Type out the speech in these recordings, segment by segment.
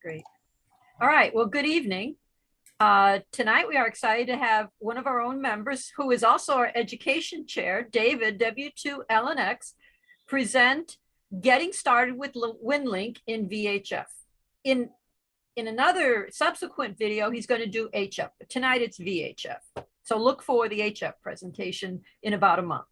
Great. All right. Well, good evening. Tonight we are excited to have one of our own members, who is also our education chair, David W2LNX, present Getting Started with Winlink in VHF. In another subsequent video, he's going to do HF, but tonight it's VHF. So look for the HF presentation in about a month.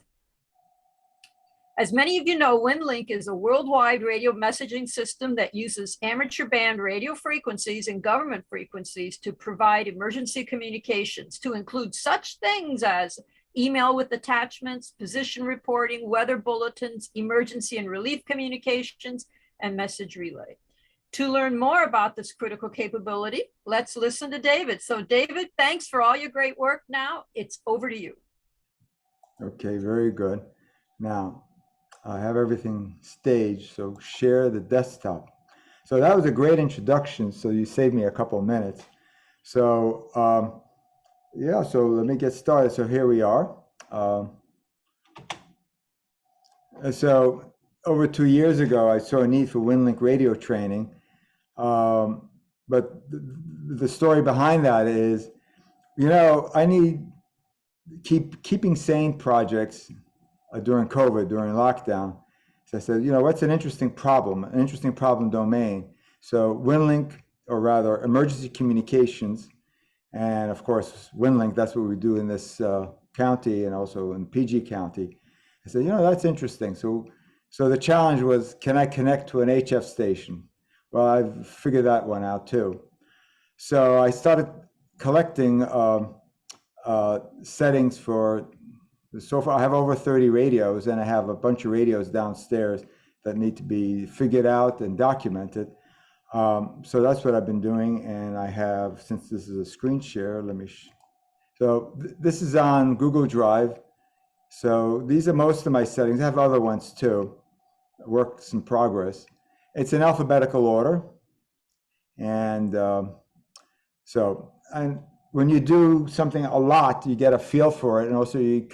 As many of you know, Winlink is a worldwide radio messaging system that uses amateur band radio frequencies and government frequencies to provide emergency communications, to include such things as email with attachments, position reporting, weather bulletins, emergency and relief communications, and message relay. To learn more about this critical capability, let's listen to David. So David, thanks for all your great work. Now it's over to you. Okay, very good. Now, I have everything staged, so share the desktop. So that was a great introduction, so you saved me a couple of minutes. So yeah, so let me get started. So here we are. So over 2 years ago, I saw a need for Winlink radio training. But the story behind that is, you know, I need keeping sane projects during COVID, during lockdown. So I said, you know, what's an interesting problem domain? So Winlink, or rather emergency communications, and of course, Winlink, that's what we do in this county and also in PG County. I said, you know, that's interesting. So the challenge was, can I connect to an HF station? Well, I've figured that one out too. So I started collecting settings for, so far I have over 30 radios, and I have a bunch of radios downstairs that need to be figured out and documented. So that's what I've been doing, and I have, since this is a screen share, let me, this is on Google Drive. So these are most of my settings. I have other ones too, works in progress. It's in alphabetical order. And when you do something a lot, you get a feel for it, and also you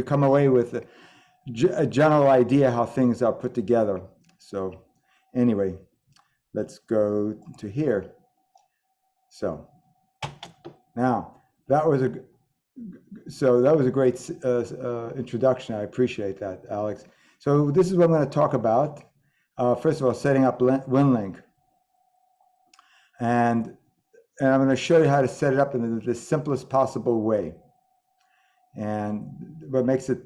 come away with a general idea how things are put together. So anyway, let's go to here. So now that was a great introduction. I appreciate that, Alex. So this is what I'm going to talk about. First of all, setting up Winlink, and I'm going to show you how to set it up in the simplest possible way. And what makes it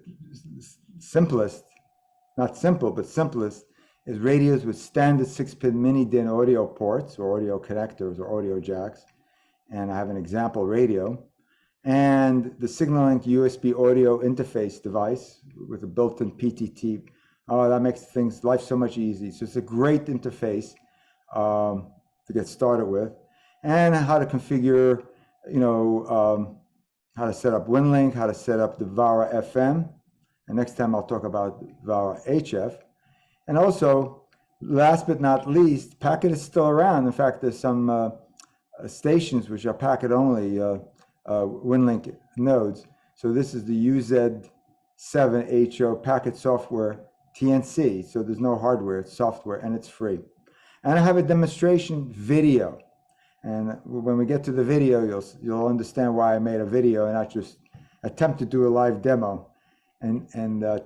simplest, not simple, but simplest, is radios with standard 6-pin mini-DIN audio ports, or audio connectors, or audio jacks. And I have an example radio. And the SignaLink USB audio interface device with a built-in PTT. Oh, that makes life so much easier. So it's a great interface to get started with. And how to configure, you know, how to set up Winlink, how to set up the VARA FM. And next time I'll talk about VARA HF. And also, last but not least, packet is still around. In fact, there's some stations which are packet only Winlink nodes. So this is the UZ7HO packet software TNC. So there's no hardware, it's software, and it's free. And I have a demonstration video. And when we get to the video, you'll understand why I made a video and not just attempt to do a live demo and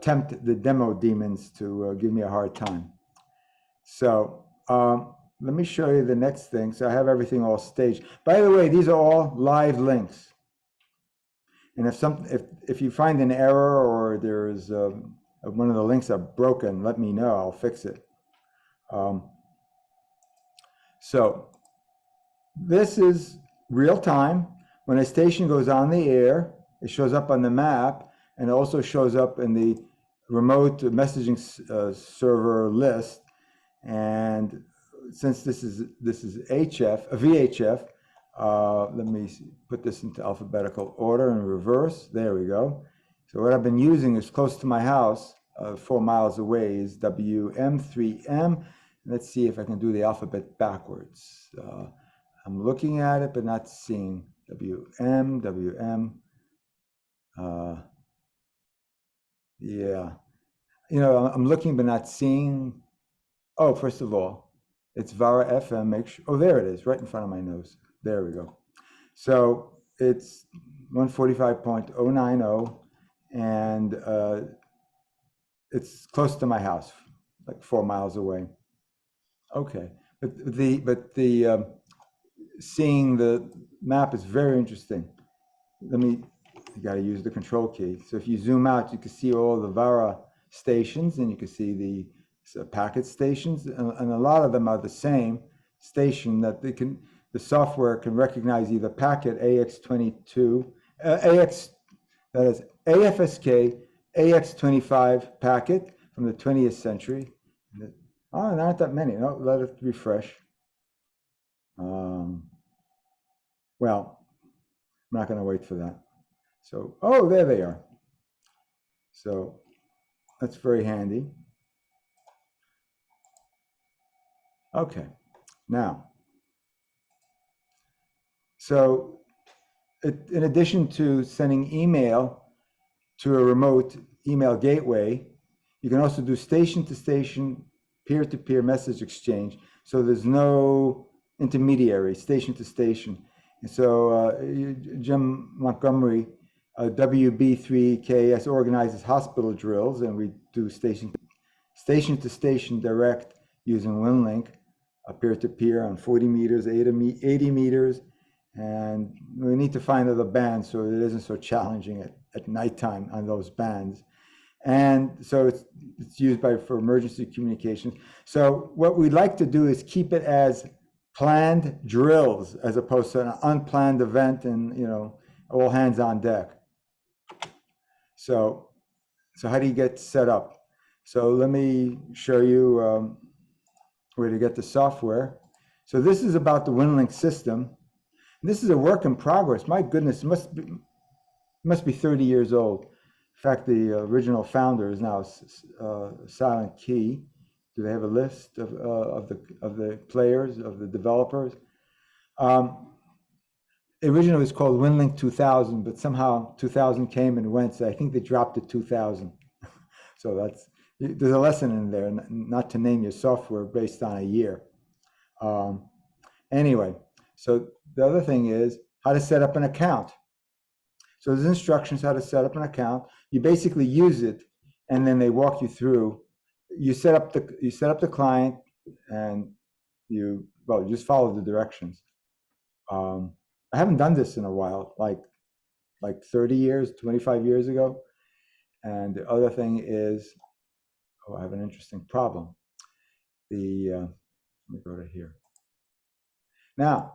tempt the demo demons to give me a hard time. So let me show you the next thing. So I have everything all staged. By the way, these are all live links. And if you find an error, or there's one of the links are broken, let me know. I'll fix it. So this is real time. When a station goes on the air, it shows up on the map, and it also shows up in the remote messaging server list. And since this is VHF, let me put this into alphabetical order in reverse. There we go. So what I've been using is close to my house, 4 miles away, is WM3M. Let's see if I can do the alphabet backwards. I'm looking at it, but not seeing WM. Yeah. You know, I'm looking, but not seeing. Oh, first of all, It's VARA FM. Make sure. Oh, there it is, right in front of my nose. There we go. So it's 145.090, and it's close to my house, like 4 miles away. Okay, but the seeing the map is very interesting. You got to use the control key. So if you zoom out, you can see all the VARA stations, and you can see the packet stations, and a lot of them are the same station that the software can recognize either packet AX22, AX, that is AFSK AX25 packet from the 20th century. Oh, there aren't that many. No, let it refresh. Well, I'm not going to wait for that. So, oh, there they are. So that's very handy. Okay, now, so in addition to sending email to a remote email gateway, you can also do station-to-station, peer-to-peer message exchange. So there's no intermediary, station-to-station. And so Jim Montgomery, WB3KS organizes hospital drills, and we do station-to-station direct using Winlink, peer-to-peer on 40 meters, 80 meters, and we need to find other bands so it isn't so challenging at nighttime on those bands. And so it's used for emergency communications. So what we'd like to do is keep it as planned drills as opposed to an unplanned event and, all hands on deck. So how do you get set up? So let me show you where to get the software. So this is about the Winlink system. This is a work in progress. My goodness, it must be 30 years old. In fact, the original founder is now Silent Key. Do they have a list of the players, of the developers? Originally it was called Winlink 2000, but somehow 2000 came and went, so I think they dropped it 2000. So there's a lesson in there, not to name your software based on a year. Anyway, so the other thing is how to set up an account. So there's instructions how to set up an account. You basically use it, and then they walk you through. You set up the client, and you just follow the directions. I haven't done this in a while, like 30 years, 25 years ago. And the other thing is, I have an interesting problem. Let me go to here. Now,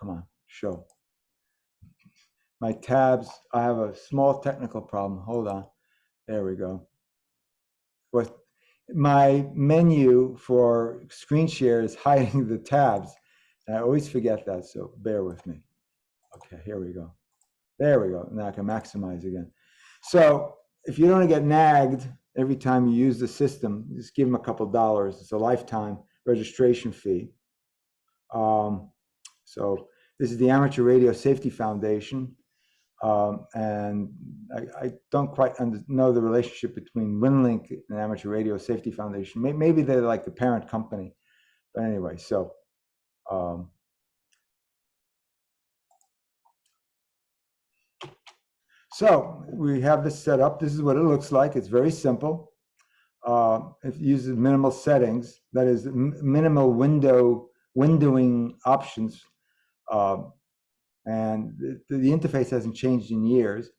come on, show. My tabs, I have a small technical problem. Hold on. There we go. My menu for screen share is hiding the tabs. And I always forget that, so bear with me. Okay, here we go. There we go. Now I can maximize again. So if you don't get nagged every time you use the system, just give them a couple dollars. It's a lifetime registration fee. So this is the Amateur Radio Safety Foundation. And I don't quite know the relationship between Winlink and Amateur Radio Safety Foundation. Maybe they're like the parent company. But anyway, so we have this set up. This is what it looks like. It's very simple. It uses minimal settings, that is minimal windowing options. And the interface hasn't changed in years.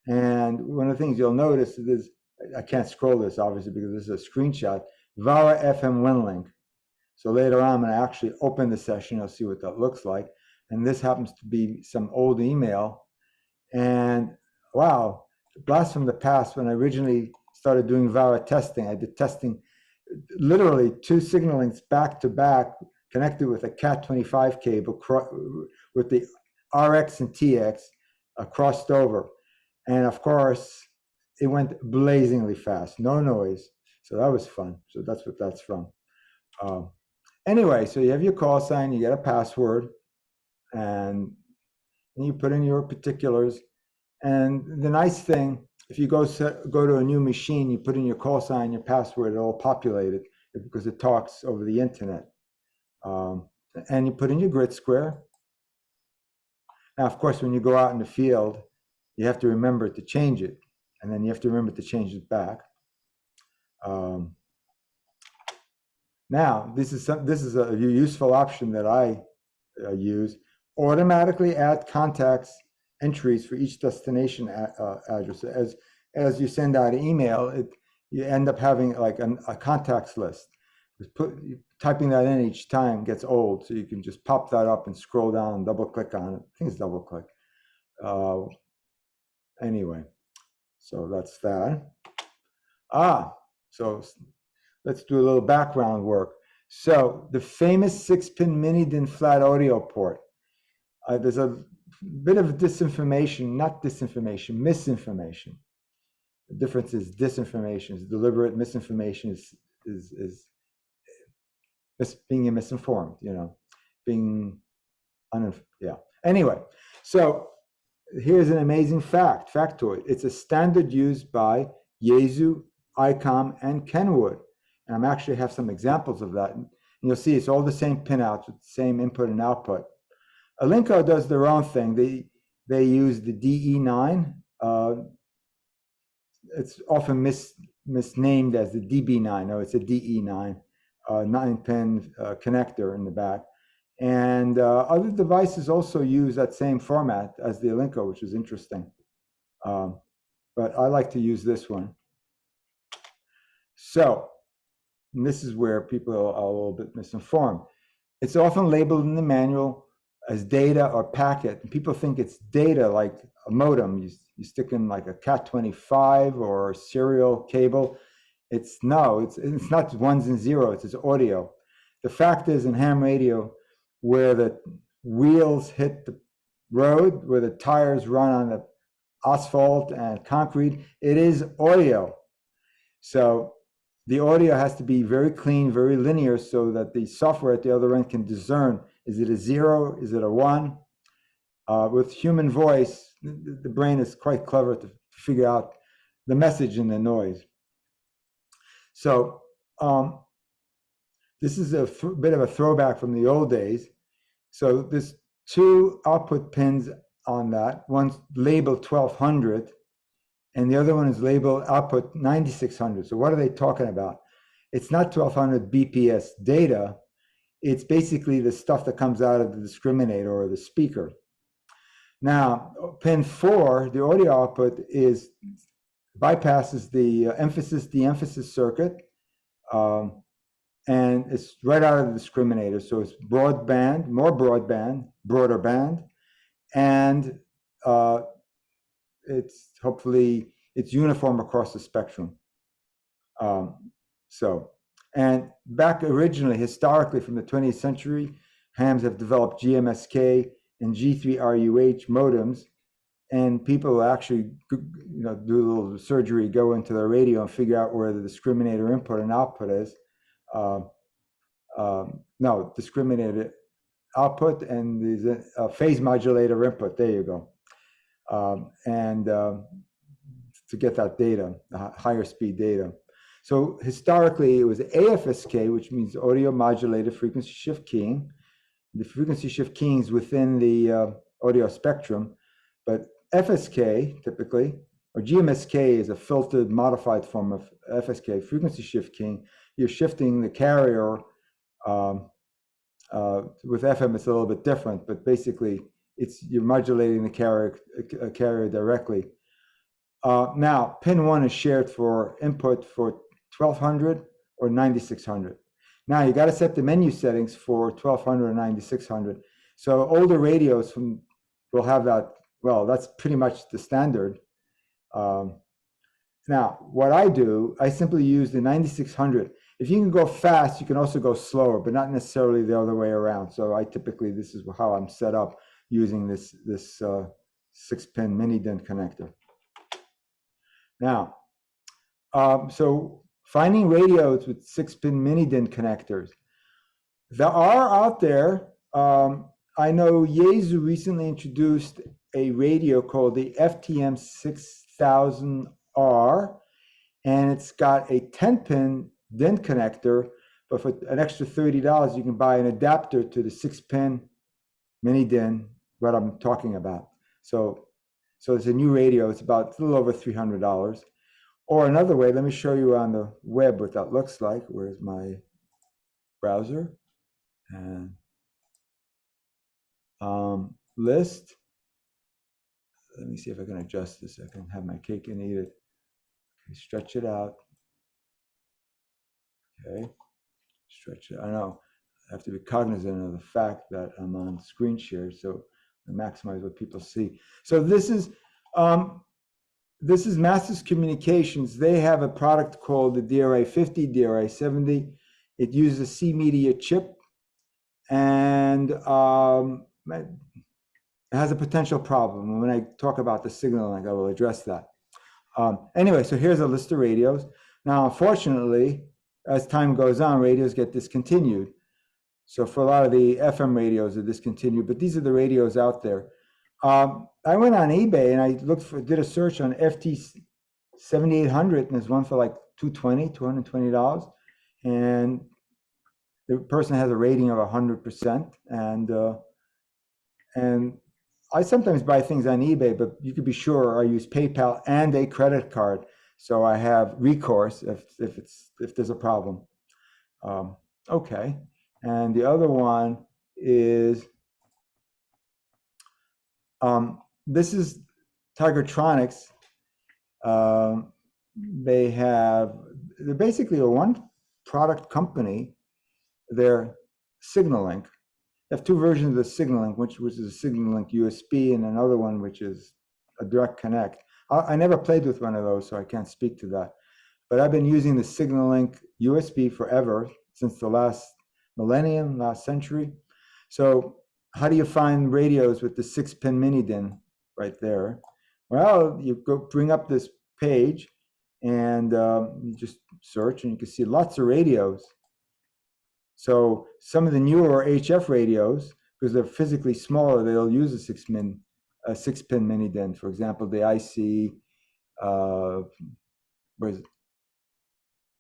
And one of the things you'll notice is, I can't scroll this obviously because this is a screenshot, VARA FM Winlink. So later on, I'm going to actually open the session. You'll see what that looks like. And this happens to be some old email. And wow, blast from the past, when I originally started doing VARA testing, I did testing literally 2 SignaLinks back to back, connected with a Cat25 cable with the RX and TX crossed over. And of course, it went blazingly fast, no noise. So that was fun. So that's what that's from. Anyway, so you have your call sign, you get a password, and you put in your particulars. And the nice thing, if you go to a new machine, you put in your call sign, your password, it all populated because it talks over the internet. And you put in your grid square. Now, of course, when you go out in the field, you have to remember to change it, and then you have to remember to change it back. Now, this is a useful option that I use. Automatically add contacts entries for each destination address. As you send out an email, you end up having like a contacts list. Typing that in each time gets old, so you can just pop that up and scroll down and double click on it. I think it's double click. Anyway, so that's that. So let's do a little background work. So the famous 6-pin mini-DIN flat audio port. There's a bit of misinformation. The difference is disinformation is deliberate. Misinformation is being misinformed, yeah. Anyway, so here's an amazing factoid. It's a standard used by Yaesu, ICOM, and Kenwood. And I'm actually have some examples of that. And you'll see it's all the same pinouts with the same input and output. Alinco does their own thing. They use the DE9. It's often misnamed as the DB9. No, it's a DE9. 9-pin connector in the back. And other devices also use that same format as the Alinco, which is interesting. But I like to use this one. So, and this is where people are a little bit misinformed. It's often labeled in the manual as data or packet. And people think it's data like a modem. You stick in like a Cat25 or a serial cable. It's not ones and zeros, it's audio. The fact is in ham radio, where the wheels hit the road, where the tires run on the asphalt and concrete, it is audio. So the audio has to be very clean, very linear, so that the software at the other end can discern, is it a 0, is it a 1? With human voice, the brain is quite clever to figure out the message in the noise. So this is a bit of a throwback from the old days. So there's 2 output pins on that. One's labeled 1200 and the other one is labeled output 9600. So what are they talking about? It's not 1200 BPS data. It's basically the stuff that comes out of the discriminator or the speaker. Now, pin 4, the audio output bypasses the de-emphasis circuit, and it's right out of the discriminator. So it's broadband, broader band, and it's uniform across the spectrum. And back originally, historically, from the 20th century, hams have developed GMSK and G3RUH modems, and people actually, do a little surgery, go into their radio and figure out where the discriminator input and output is. No, discriminator output and there's a phase modulator input. There you go. To get that data, higher speed data. So historically, it was AFSK, which means audio modulated frequency shift keying. The frequency shift keying is within the audio spectrum, but FSK typically, or GMSK is a filtered, modified form of FSK, frequency shift keying. You're shifting the carrier. With FM, it's a little bit different, but basically, you're modulating the carrier directly. Now, pin 1 is shared for input for 1200 or 9600. Now, you got to set the menu settings for 1200 or 9600. So older radios will have that. Well, that's pretty much the standard. Now, what I do, I simply use the 9600. If you can go fast, you can also go slower, but not necessarily the other way around. So this is how I'm set up using this 6-pin mini-DIN connector. Now, so finding radios with 6-pin mini-DIN connectors. There are out there, I know Yaesu recently introduced a radio called the FTM6000R, and it's got a 10-pin DIN connector, but for an extra $30, you can buy an adapter to the 6-pin mini DIN, what I'm talking about. So it's a new radio. It's about a little over $300. Or another way, let me show you on the web what that looks like. Where's my browser? And list. Let me see if I can adjust this. I can have my cake and eat it. Okay, stretch it out. Okay, stretch it. I know I have to be cognizant of the fact that I'm on screen share, so I maximize what people see. So this is Masters Communications. They have a product called the DRI-50, DRI-70. It uses a C-media chip, and it has a potential problem. And when I talk about the SignaLink, I will address that. Anyway, so here's a list of radios. Now, unfortunately, as time goes on, radios get discontinued. So for a lot of the FM radios are discontinued, but these are the radios out there. I went on eBay and I did a search on FT-7800, and there's one for like $220. And the person has a rating of 100%. And I sometimes buy things on eBay, but you could be sure I use PayPal and a credit card, so I have recourse if there's a problem. Okay, and the other one is this is Tigertronics. They're basically a one-product company. They're SignaLink. They have two versions of the SignaLink, which is a SignaLink USB, and another one which is a direct connect. I never played with one of those, so I can't speak to that. But I've been using the SignaLink USB forever, since the last millennium, last century. So how do you find radios with the 6-pin mini DIN right there? Well, you go bring up this page, and you just search, and you can see lots of radios. So some of the newer HF radios, because they're physically smaller, they'll use a 6-pin mini DIN. For example, the IC, where's it?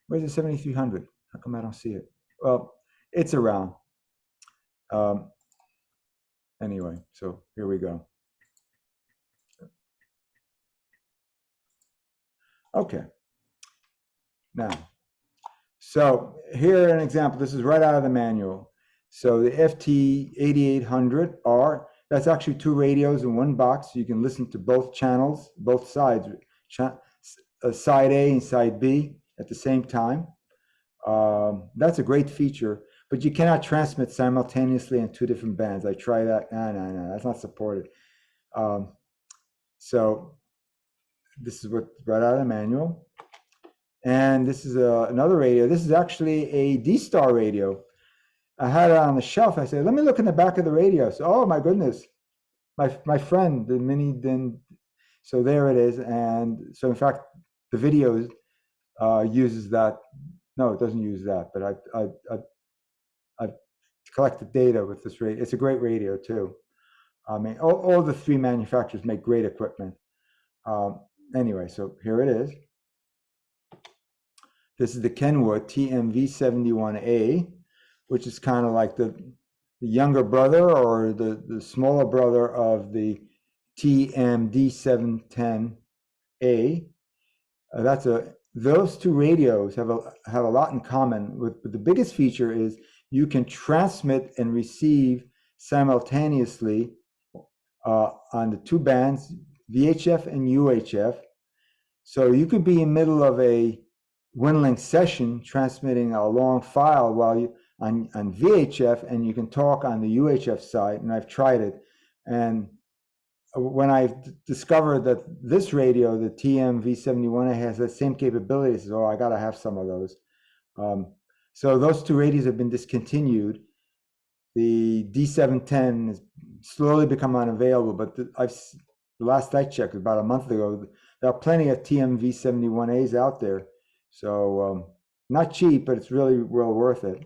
Where's the 7300? How come I don't see it? Well, it's around. Anyway, so here we go. Okay. Now, so here an example. This is right out of the manual. So the FT-8800R, that's actually two radios in one box. So you can listen to both channels, both sides, side A and side B at the same time. That's a great feature, but you cannot transmit simultaneously on two different bands. I tried that. No, that's not supported. So this is what right out of the manual. And this is another radio. This is actually a D-Star radio. I had it on the shelf. I said, let me look in the back of the radio. So, oh my goodness, my friend, the mini DIN. So there it is. And so in fact, the video uses that. No, it doesn't use that, but I've collected data with this radio. It's a great radio too. I mean, all the three manufacturers make great equipment. Anyway, so here it is. This is the Kenwood TMV71A, which is kind of like the younger brother or the smaller brother of the TMD710A. Those two radios have a lot in common. But the biggest feature is you can transmit and receive simultaneously on the two bands, VHF and UHF. So you could be in the middle of a Winlink session transmitting a long file while you on VHF, and you can talk on the UHF side, and I've tried it. And when I discovered that this radio, the TMV71A, has that same capabilities, oh, I gotta have some of those. So those two radios have been discontinued. The D710 has slowly become unavailable, but the last I checked, about a month ago, there are plenty of TMV71As out there. So not cheap, but it's really well worth it.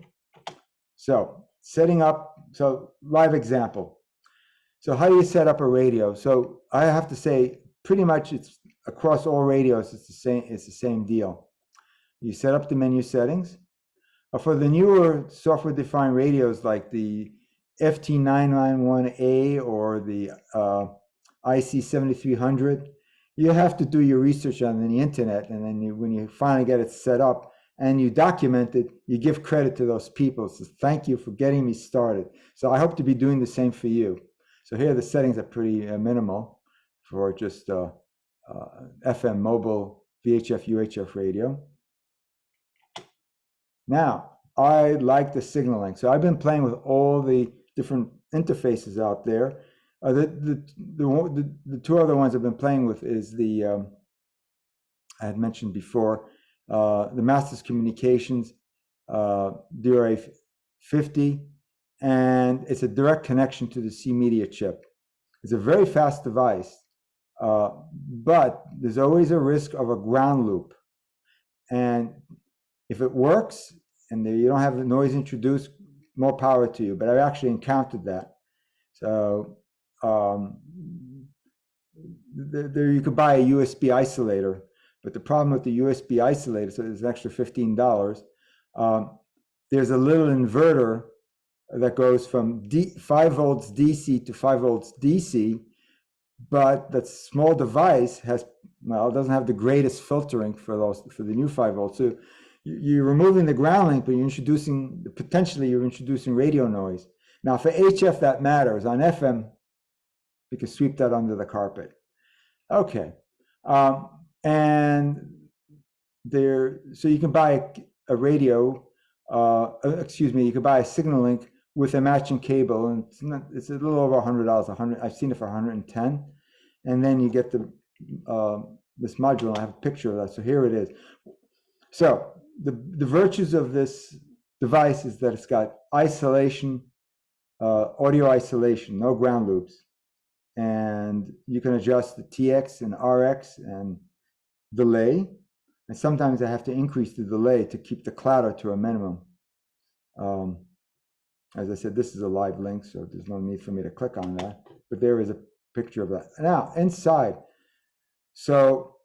So setting up, so live example. So how do you set up a radio? So I have to say, pretty much it's across all radios, it's the same deal. You set up the menu settings. For the newer software-defined radios like the FT-991A or the IC-7300, you have to do your research on the internet, and then when you finally get it set up and you document it, you give credit to those people. So thank you for getting me started. So I hope to be doing the same for you. So here the settings are pretty minimal for just FM mobile VHF UHF radio. Now, I like the SignaLink. So I've been playing with all the different interfaces out there. The two other ones I've been playing with is the, I had mentioned before, the Masters Communications DRA50, and it's a direct connection to the C media chip. It's a very fast device, but there's always a risk of a ground loop. And if it works and you don't have the noise introduced, more power to you. But I've actually encountered that. So there you could buy a USB isolator, but the problem with the USB isolator, so it's an extra $15. There's a little inverter that goes from 5 volts DC to 5 volts DC, but that small device doesn't have the greatest filtering for the new 5 volts. So you're removing the ground link, but potentially you're introducing radio noise. Now for HF that matters. On FM, you can sweep that under the carpet. Okay, and so you can buy a radio. You can buy a SignaLink with a matching cable, and it's a little over $100. I've seen it for 110, and then you get this module. And I have a picture of that. So here it is. So the virtues of this device is that it's got isolation, audio isolation, no ground loops, and you can adjust the TX and RX and delay. And sometimes I have to increase the delay to keep the clatter to a minimum. As I said, this is a live link, so there's no need for me to click on that. But there is a picture of that. Now, inside. So,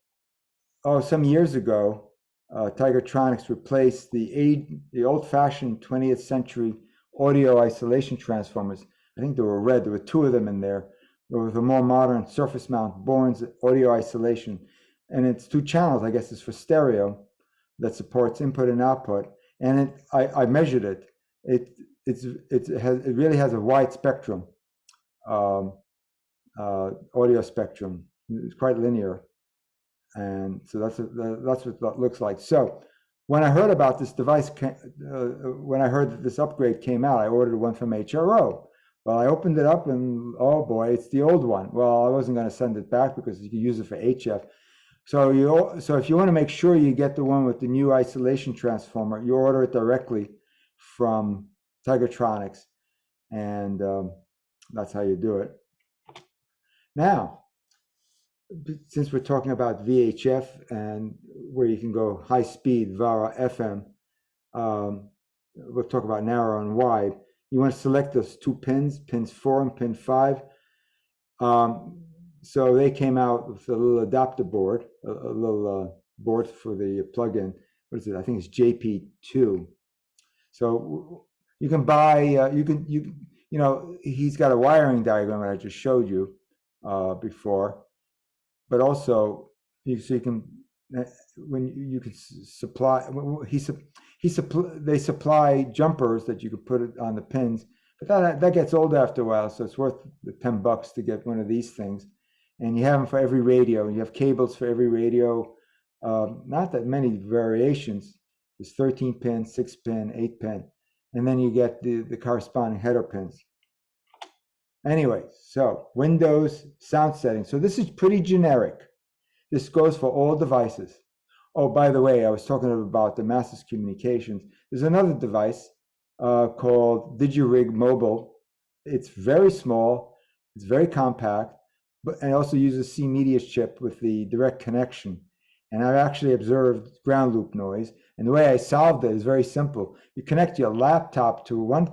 some years ago, Tigertronics replaced the old-fashioned 20th century audio isolation transformers. I think they were red. There were 2 of them in there. With a more modern surface mount Bourne's audio isolation. And it's 2 channels, I guess it's for stereo, that supports input and output. And I measured it. It really has a wide spectrum, audio spectrum. It's quite linear, and so that's what that looks like. So when I heard about this device, when I heard that this upgrade came out, I ordered one from HRO. Well, I opened it up, and oh boy, it's the old one. Well, I wasn't going to send it back because you can use it for HF. So if you want to make sure you get the one with the new isolation transformer, you order it directly from Tigertronics, and that's how you do it. Now, since we're talking about VHF and where you can go high speed via FM, we'll talk about narrow and wide. You want to select those 2 pins 4 and pin 5. So they came out with a little adapter board, a little board for the plug-in. What is it? I think it's JP2. So you can buy, he's got a wiring diagram that I just showed you before, but also they supply jumpers that you could put it on the pins, but that gets old after a while, so it's worth the $10 to get one of these things. And you have them for every radio. You have cables for every radio. Not that many variations. There's 13 pin, 6 pin, 8 pin, and then you get the corresponding header pins. Anyway, so Windows sound settings. So this is pretty generic. This goes for all devices. Oh, by the way, I was talking about the Masters Communications. There's another device called DigiRig Mobile. It's very small. It's very compact, and also uses C media chip with the direct connection. And I've actually observed ground loop noise. And the way I solved it is very simple. You connect your laptop to one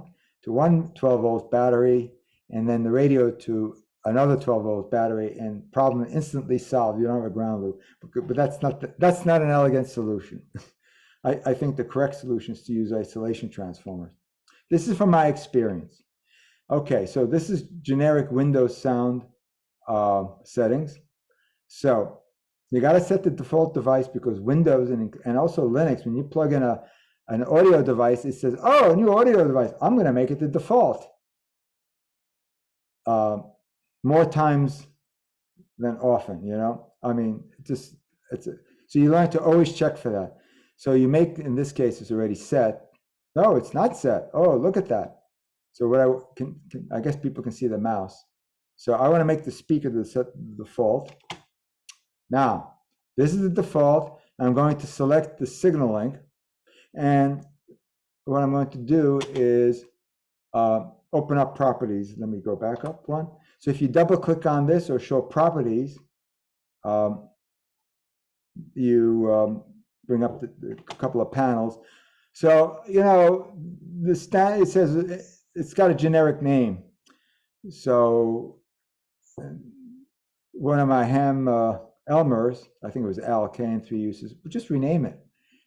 12-volt battery, and then the radio to another 12-volt battery, and problem instantly solved. You don't have a ground loop. But that's not an elegant solution. I think the correct solution is to use isolation transformers. This is from my experience. Okay, so this is generic Windows sound settings. So you got to set the default device, because Windows and also Linux, when you plug in an audio device, it says, oh, a new audio device, I'm going to make it the default. More times than often, you know? I mean, so you learn to always check for that. So you make, in this case, it's already set. No, it's not set. Oh, look at that. So what I guess people can see the mouse. So I want to make the speaker the default. Now, this is the default. I'm going to select the SignaLink. And what I'm going to do is open up properties. Let me go back up one. So if you double click on this or show properties, you bring up a couple of panels. So, you know, it says it's got a generic name. So one of my ham Elmers, I think it was Al K, 3 uses, but just rename it.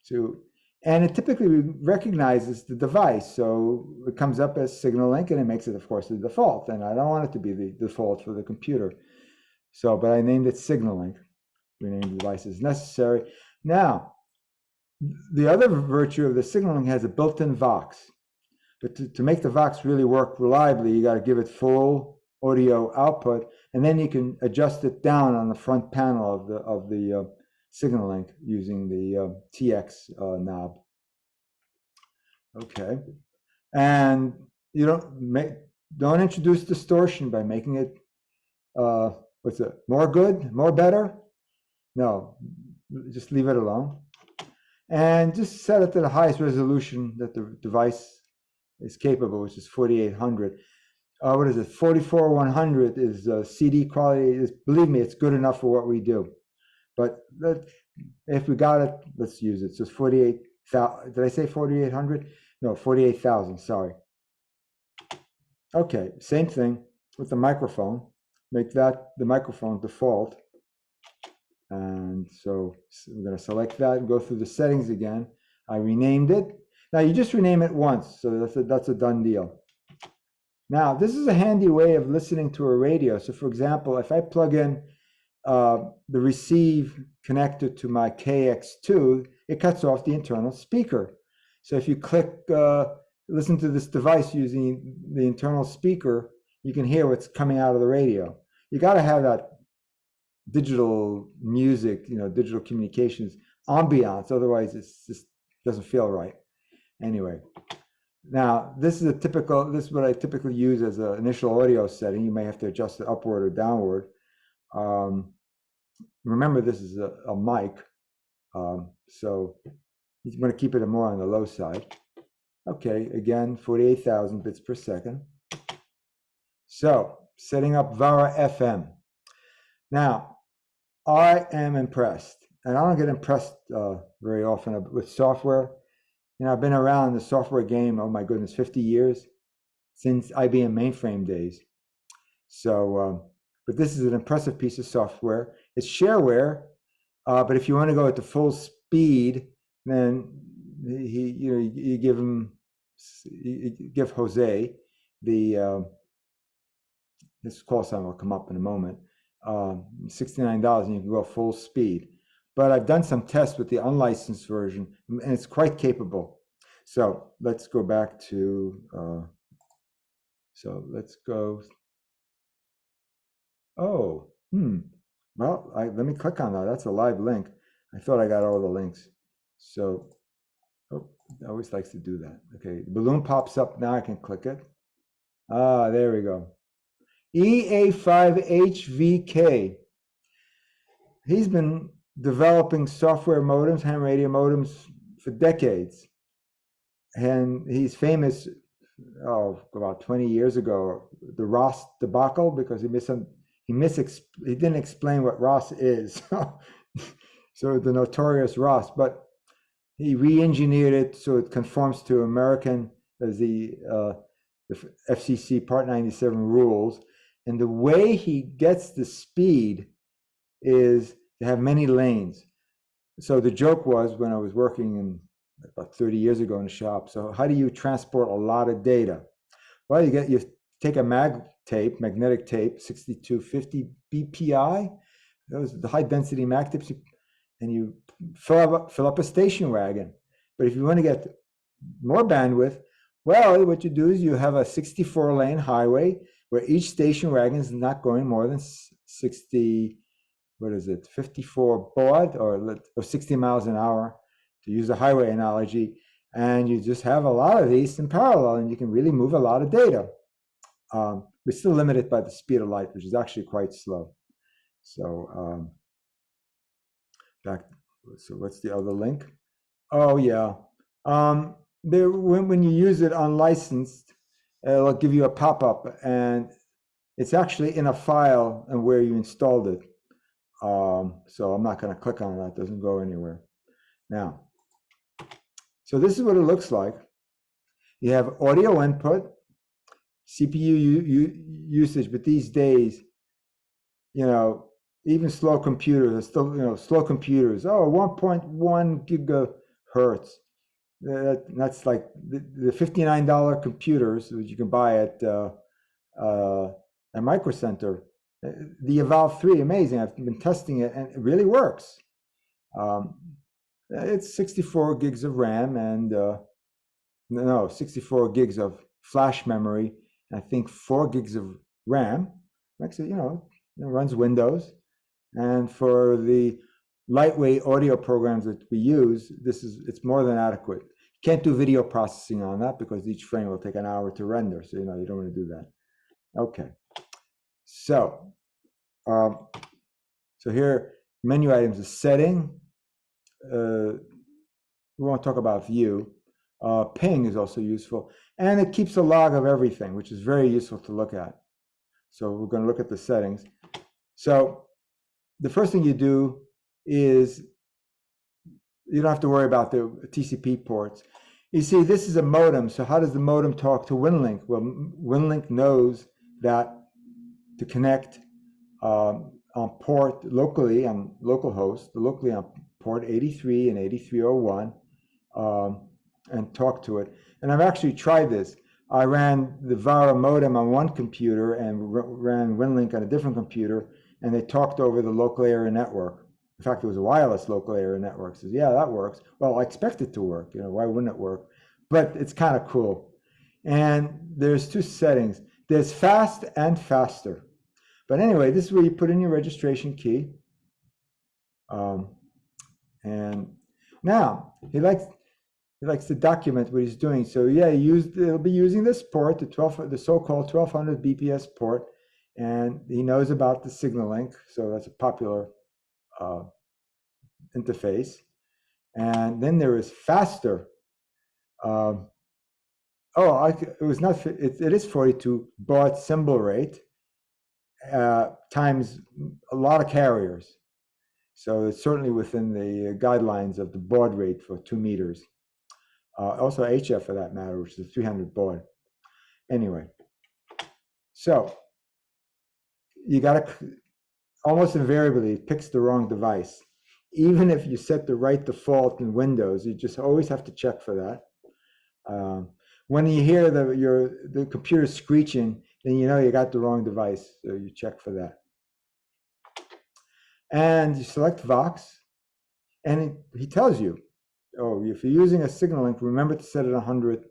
So, and it typically recognizes the device. So it comes up as SignaLink, and it makes it, of course, the default. And I don't want it to be the default for the computer. So, but I named it SignaLink. Rename the device as necessary. Now, the other virtue of the SignaLink has a built-in Vox. But to make the Vox really work reliably, you got to give it full audio output, and then you can adjust it down on the front panel of the SignaLink using the TX knob. Okay, and you don't introduce distortion by making it more good, more better. No, just leave it alone, and just set it to the highest resolution that the device is capable, which is 4800. What is it? 44100 is CD quality. Believe me, it's good enough for what we do. But if we got it, let's use it. So it's 48,000. Did I say 4800? No, 48,000. Sorry. Okay, same thing with the microphone. Make that the microphone default. And so we're going to select that and go through the settings again. I renamed it. Now you just rename it once, so that's a done deal. Now this is a handy way of listening to a radio. So for example, if I plug in the receive connector to my KX2, it cuts off the internal speaker. So if you click listen to this device using the internal speaker, you can hear what's coming out of the radio. You got to have that digital music, digital communications ambiance, otherwise it just doesn't feel right. Anyway, now this is what I typically use as an initial audio setting. You may have to adjust it upward or downward. Remember, this is a mic, so you want to keep it more on the low side. Okay, again, 48,000 bits per second. So setting up Vara FM. Now, I am impressed, and I don't get impressed very often with software. I've been around the software game, oh my goodness, 50 years, since IBM mainframe days. So, but this is an impressive piece of software. It's shareware, but if you want to go at the full speed, then you give Jose this call sign will come up in a moment, $69, and you can go full speed. But I've done some tests with the unlicensed version, and it's quite capable. So let's go back to, let's go. Oh, well, let me click on that. That's a live link. I thought I got all the links. So, it always likes to do that. Okay, the balloon pops up. Now I can click it. Ah, there we go. EA5HVK. He's been developing software modems, ham radio modems, for decades. And he's famous, about 20 years ago, the ROS debacle, because he didn't explain what ROS is. So the notorious ROS, but he re-engineered it so it conforms to American, as the FCC Part 97 rules. And the way he gets the speed is to have many lanes. So the joke was, when I was working in about 30 years ago in the shop. So how do you transport a lot of data? Well, you take a magnetic tape, 6250 BPI, those the high density mag tapes, and you fill up a station wagon. But if you want to get more bandwidth, well, what you do is you have a 64-lane highway where each station wagon is not going more than 54 baud or 60 miles an hour, to use a highway analogy. And you just have a lot of these in parallel, and you can really move a lot of data. We're still limited by the speed of light, which is actually quite slow. So so what's the other link? Oh yeah. When you use it unlicensed, it'll give you a pop-up, and it's actually in a file and where you installed it. So I'm not going to click on that. It doesn't go anywhere. Now, so this is what it looks like. You have audio input, CPU usage, but these days, even slow computers are still, slow computers. Oh, 1.1 gigahertz. That's like the $59 computers that you can buy at Micro Center. The Evolve 3, amazing. I've been testing it, and it really works. It's 64 gigs of RAM and 64 gigs of flash memory. And I think 4 gigs of RAM. Makes it, it runs Windows. And for the lightweight audio programs that we use, it's more than adequate. You can't do video processing on that because each frame will take an hour to render. So, you don't want to do that. Okay. So, here, menu items is setting. We won't talk about view. Ping is also useful. And it keeps a log of everything, which is very useful to look at. So we're going to look at the settings. So the first thing you do is you don't have to worry about the TCP ports. You see, this is a modem. So how does the modem talk to Winlink? Well, Winlink knows that to connect on port locally on localhost, locally on port 83 and 8301, and talk to it. And I've actually tried this. I ran the VARA modem on one computer and ran Winlink on a different computer, and they talked over the local area network. In fact, it was a wireless local area network. Says, yeah, that works. Well, I expect it to work. Why wouldn't it work? But it's kind of cool. And there's two settings. There's fast and faster. But anyway, this is where you put in your registration key. And now he likes to document what he's doing. So yeah, it'll be using this port, the so-called 1200 BPS port, and he knows about the SignaLink. So that's a popular interface. And then there is faster. It is 42 baud symbol rate times a lot of carriers. So it's certainly within the guidelines of the baud rate for 2 meters. Also HF for that matter, which is 300 baud. Anyway, so you got to, almost invariably, it picks the wrong device. Even if you set the right default in Windows, you just always have to check for that. When you hear the computer screeching, then you know you got the wrong device, so you check for that. And you select Vox, and he tells you, oh, if you're using a SignaLink, remember to set it 100%.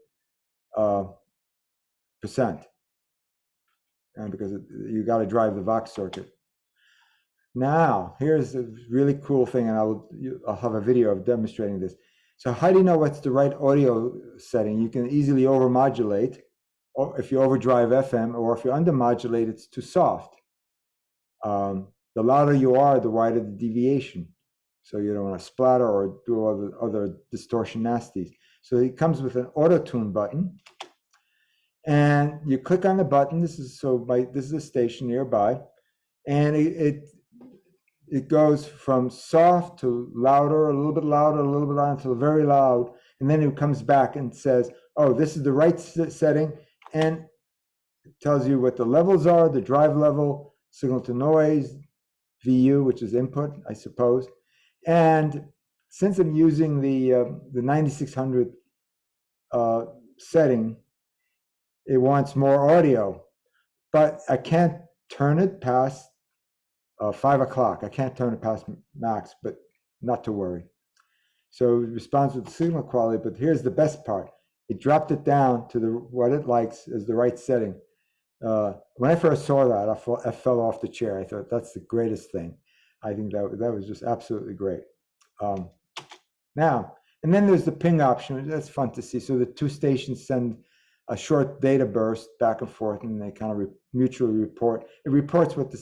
And because you got to drive the Vox circuit. Now, here's a really cool thing, and I'll have a video of demonstrating this. So how do you know what's the right audio setting? You can easily overmodulate, or if you overdrive FM, or if you undermodulate, it's too soft. The louder you are, the wider the deviation. So you don't want to splatter or do all the other distortion nasties. So it comes with an auto-tune button. And you click on the button. This is a station nearby. And it goes from soft to louder, a little bit louder, until very loud. And then it comes back and says, oh, this is the right setting. And it tells you what the levels are, the drive level, signal to noise, VU, which is input, I suppose. And since I'm using the 9600 setting, it wants more audio, but I can't turn it past 5 o'clock. I can't turn it past max, but not to worry. So it responds with the signal quality, but here's the best part. It dropped it down to what it likes as the right setting. When I first saw that, I fell off the chair. I thought, that's the greatest thing. I think that was just absolutely great. Now, and then there's the ping option. That's fun to see. So the two stations send a short data burst back and forth, and they kind of mutually report. It reports what the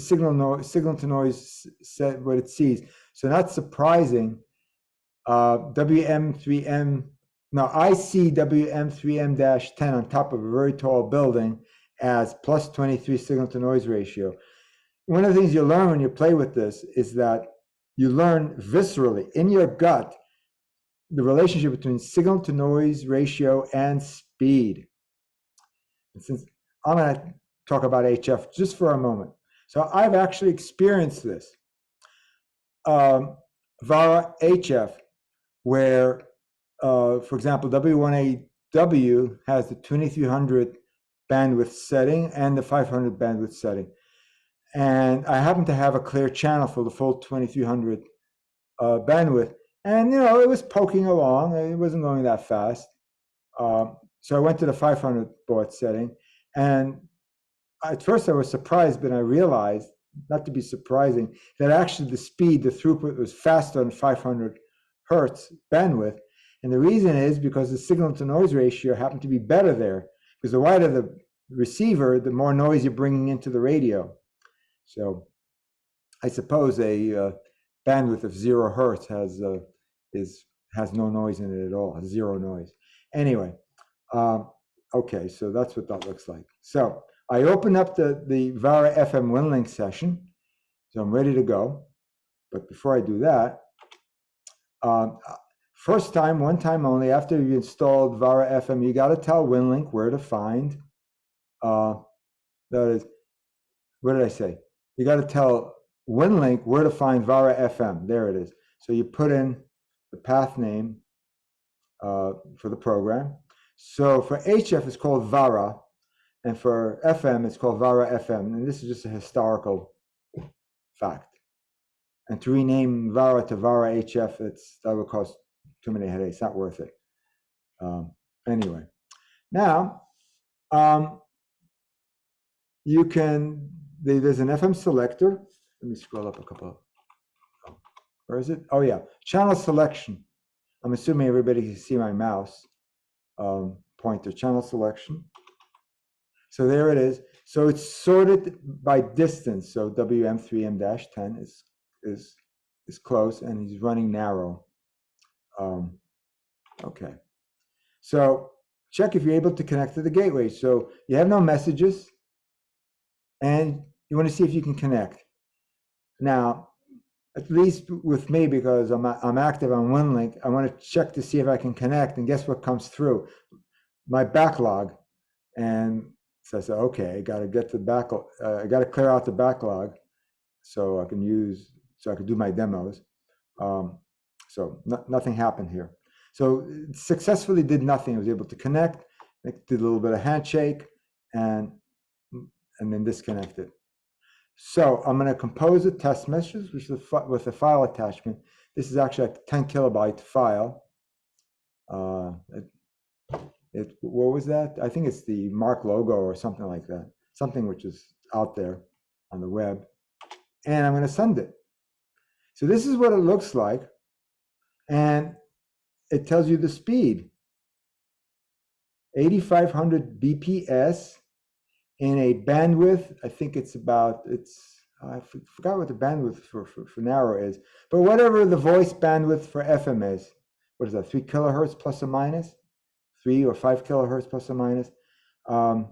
signal to noise said, what it sees. So not surprising. IC-WM3M-10 on top of a very tall building as plus 23 signal to noise ratio. One of the things you learn when you play with this is that you learn viscerally in your gut the relationship between signal to noise ratio and speed. And since I'm going to talk about HF just for a moment. So I've actually experienced this via HF, where, for example, W1AW has the 2300 bandwidth setting and the 500 bandwidth setting. And I happen to have a clear channel for the full 2300 bandwidth. And, you know, it was poking along. It wasn't going that fast. So I went to the 500 baud setting. And at first I was surprised, but I realized, not to be surprising, that actually the speed, the throughput was faster than 500 hertz bandwidth. And the reason is because the signal to noise ratio happened to be better there, because the wider the receiver, the more noise you're bringing into the radio. So I suppose a bandwidth of 0 hertz has no noise in it at all, has 0 noise. Anyway, okay, so that's what that looks like. So I open up the VARA FM Winlink session, so I'm ready to go. But before I do that, first time, one time only, after you've installed VARA FM, you got to tell Winlink where to find, that is, what did I say? You got to tell Winlink where to find VARA FM. There it is. So you put in the path name for the program. So for HF, it's called VARA, and for FM, it's called VARA FM. And this is just a historical fact. And to rename VARA to VARA HF, that would cost too many headaches. Not worth it. Anyway, now you can. There's an FM selector. Let me scroll up a couple. Where is it? Oh yeah, channel selection. I'm assuming everybody can see my mouse pointer. Channel selection. So there it is. So it's sorted by distance. So WM3M-10 is close, and he's running narrow. Okay. So check if you're able to connect to the gateway. So you have no messages, and you want to see if you can connect. Now, at least with me, because I'm active on Winlink, I want to check to see if I can connect, and guess what comes through? My backlog. And so I said, okay, I got to get the backlog. I got to clear out the backlog so I can do my demos. So nothing happened here. So it successfully did nothing. I was able to connect, did a little bit of handshake, and then disconnected. So I'm going to compose a test message with a file attachment. This is actually a 10 kilobyte file. What was that? I think it's the Mark logo or something like that. Something which is out there on the web. And I'm going to send it. So this is what it looks like. And it tells you the speed. 8,500 BPS in a bandwidth. I think it's about, I forgot what the bandwidth for narrow is. But whatever the voice bandwidth for FM is, what is that, 3 kilohertz plus or minus? 3 or 5 kilohertz plus or minus. And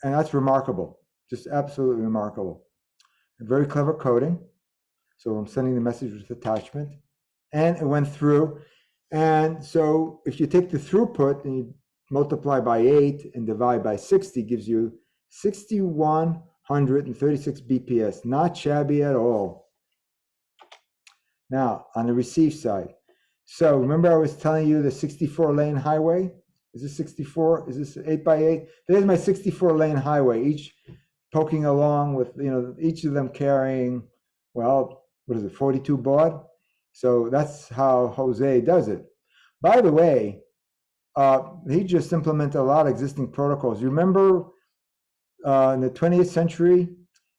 that's remarkable, just absolutely remarkable. A very clever coding. So I'm sending the message with attachment, and it went through. And so if you take the throughput and you multiply by 8 and divide by 60, gives you 6,136 BPS, not shabby at all. Now, on the receive side. So remember I was telling you the 64-lane highway? Is this 64? Is this 8x8? There's my 64-lane highway, each poking along with, each of them carrying, well, what is it, 42 baud? So that's how Jose does it. By the way, he just implemented a lot of existing protocols. You remember in the 20th century,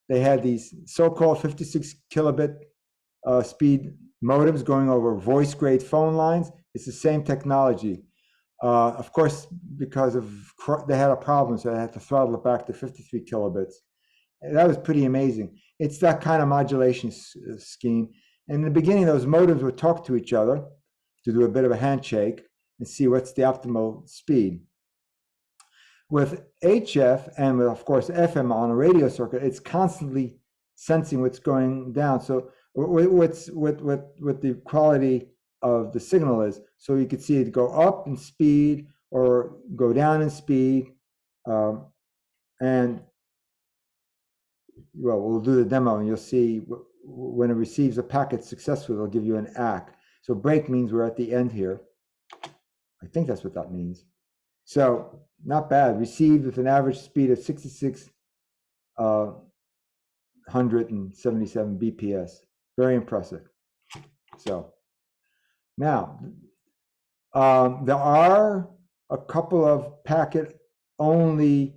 they had these so-called 56 kilobit speed modems going over voice grade phone lines. It's the same technology. Of course, because they had a problem, so they had to throttle it back to 53 kilobits. And that was pretty amazing. It's that kind of modulation scheme. And in the beginning, those modems would talk to each other to do a bit of a handshake and see what's the optimal speed. With HF and with, of course, FM on a radio circuit, it's constantly sensing what's going down. So what the quality of the signal is. So you could see it go up in speed or go down in speed. And well, we'll do the demo and you'll see when it receives a packet successfully, it'll give you an ACK. So break means we're at the end here. I think that's what that means. So not bad. Received with an average speed of 6,677 BPS. Very impressive. So now there are a couple of packet only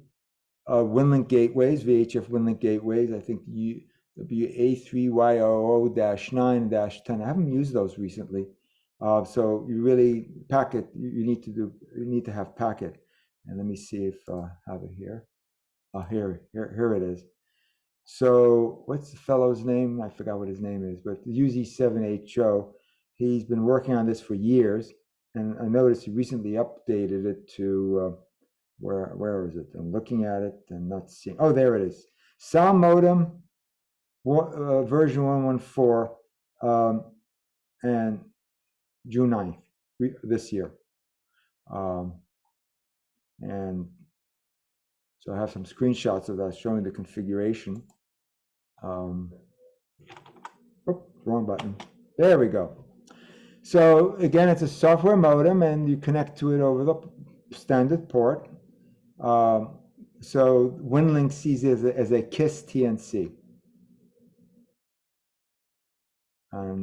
Winlink gateways, VHF Winlink gateways. I think WA3YOO-9-10. I haven't used those recently. So you really packet. You need to have packet. And let me see if I have it here. Here it is. So what's the fellow's name? I forgot what his name is, but UZ7HO. He's been working on this for years, and I noticed he recently updated it to where is it? I'm looking at it and not seeing. Oh, there it is. Sound modem version 114 and June 9th this year. And so I have some screenshots of that showing the configuration. Wrong button. There we go. So again, it's a software modem and you connect to it over the standard port. So Winlink sees it as a KISS TNC. I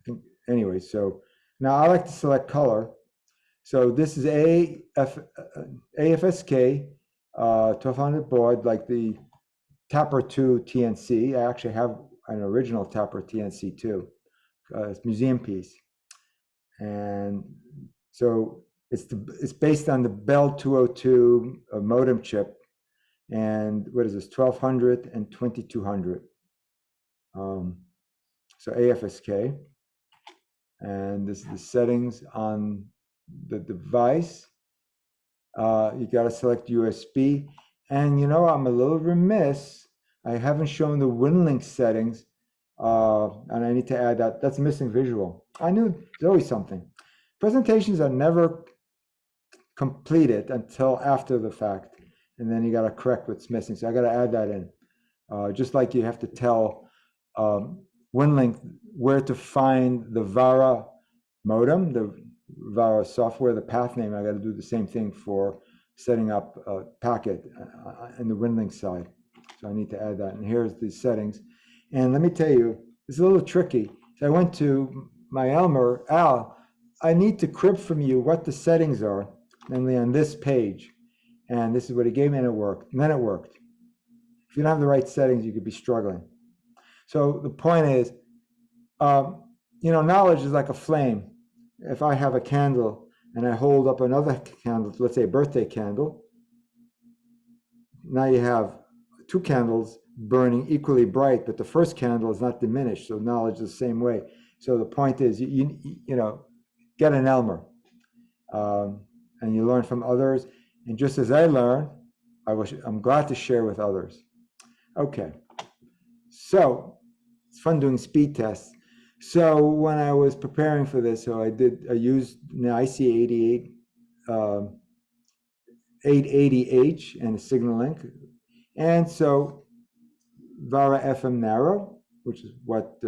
think anyway, so now I like to select color. So this is AFSK 1200 baud, like the Tapper 2 TNC. I actually have an original Tapper TNC too. It's a museum piece. And so it's based on the Bell 202 modem chip. And what is this, 1200 and 2200. So AFSK. And this is the settings on the device. You got to select USB. And I'm a little remiss. I haven't shown the Winlink settings. And I need to add that. That's missing visual. I knew there's always something. Presentations are never completed until after the fact. And then you got to correct what's missing. So I got to add that in. Just like you have to tell Winlink where to find the VARA modem, the VARA software, the path name. I got to do the same thing for setting up a packet in the Winlink side. So I need to add that. And here's the settings. And let me tell you, it's a little tricky. So I went to my Al, I need to crib from you what the settings are, namely on this page. And this is what he gave me, and it worked. And then it worked. If you don't have the right settings, you could be struggling. So the point is, knowledge is like a flame. If I have a candle and I hold up another candle, let's say a birthday candle, now you have two candles burning equally bright, but the first candle is not diminished. So knowledge is the same way. So the point is, you get an Elmer, and you learn from others. And just as I learn, I'm glad to share with others. Okay, so it's fun doing speed tests. So when I was preparing for this, I used an IC-88 880H and a SignaLink, and so VARA FM narrow which is what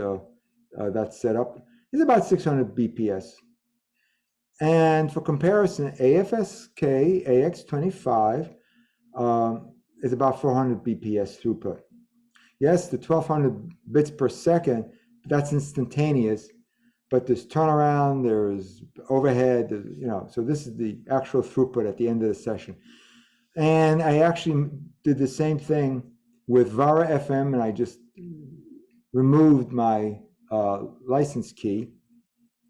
that's set up, is about 600 BPS. And for comparison, AFSK AX25 is about 400 BPS throughput. Yes, the 1200 bits per second, that's instantaneous, but there's turnaround, there's overhead, so this is the actual throughput at the end of the session. And I actually did the same thing with VARA FM, and I just removed my license key,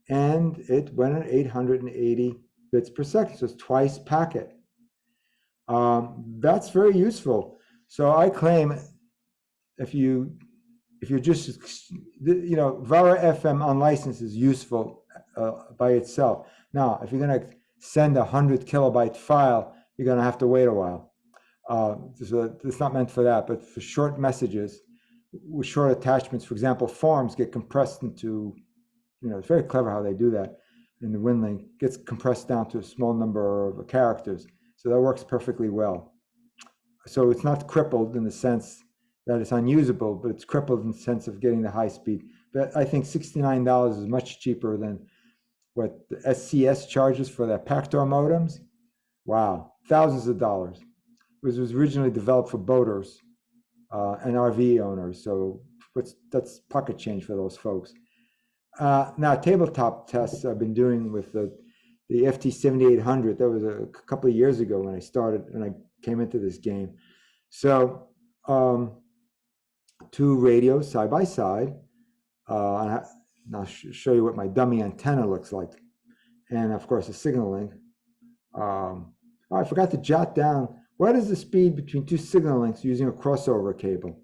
and it went at 880 bits per second, so it's twice packet. That's very useful. So I claim if you're just, VARA FM on license is useful by itself. Now, if you're going to send a 100 kilobyte file, you're going to have to wait a while. So it's not meant for that, but for short messages with short attachments, for example, forms get compressed into, it's very clever how they do that in the Winlink, gets compressed down to a small number of characters. So that works perfectly well. So it's not crippled in the sense that it's unusable, but it's crippled in the sense of getting the high speed. But I think $69 is much cheaper than what the SCS charges for their Pactor modems. Wow, thousands of dollars. It was originally developed for boaters and RV owners, so that's pocket change for those folks. Now, tabletop tests I've been doing with the FT-7800. That was a couple of years ago when I came into this game. So two radios side by side. And I'll show you what my dummy antenna looks like. And of course, a SignaLink. I forgot to jot down, what is the speed between two SignaLinks using a crossover cable?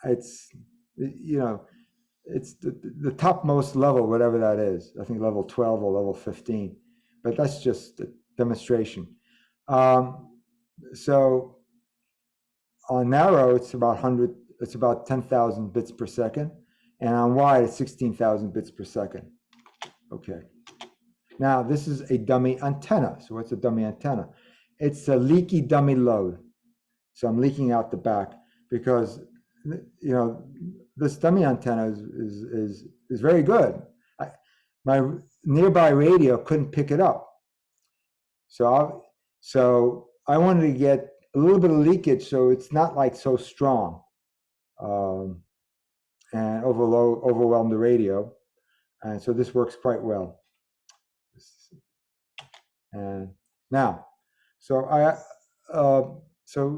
It's, it's the topmost level, whatever that is. I think level 12 or level 15, but that's just a demonstration. So on narrow, it's about 10,000 bits per second, and on wide, it's 16,000 bits per second. Okay. Now, this is a dummy antenna. So what's a dummy antenna? It's a leaky dummy load. So I'm leaking out the back because, this dummy antenna is very good. My nearby radio couldn't pick it up. So I wanted to get a little bit of leakage so it's not like so strong and overwhelm the radio. And so this works quite well. And now, so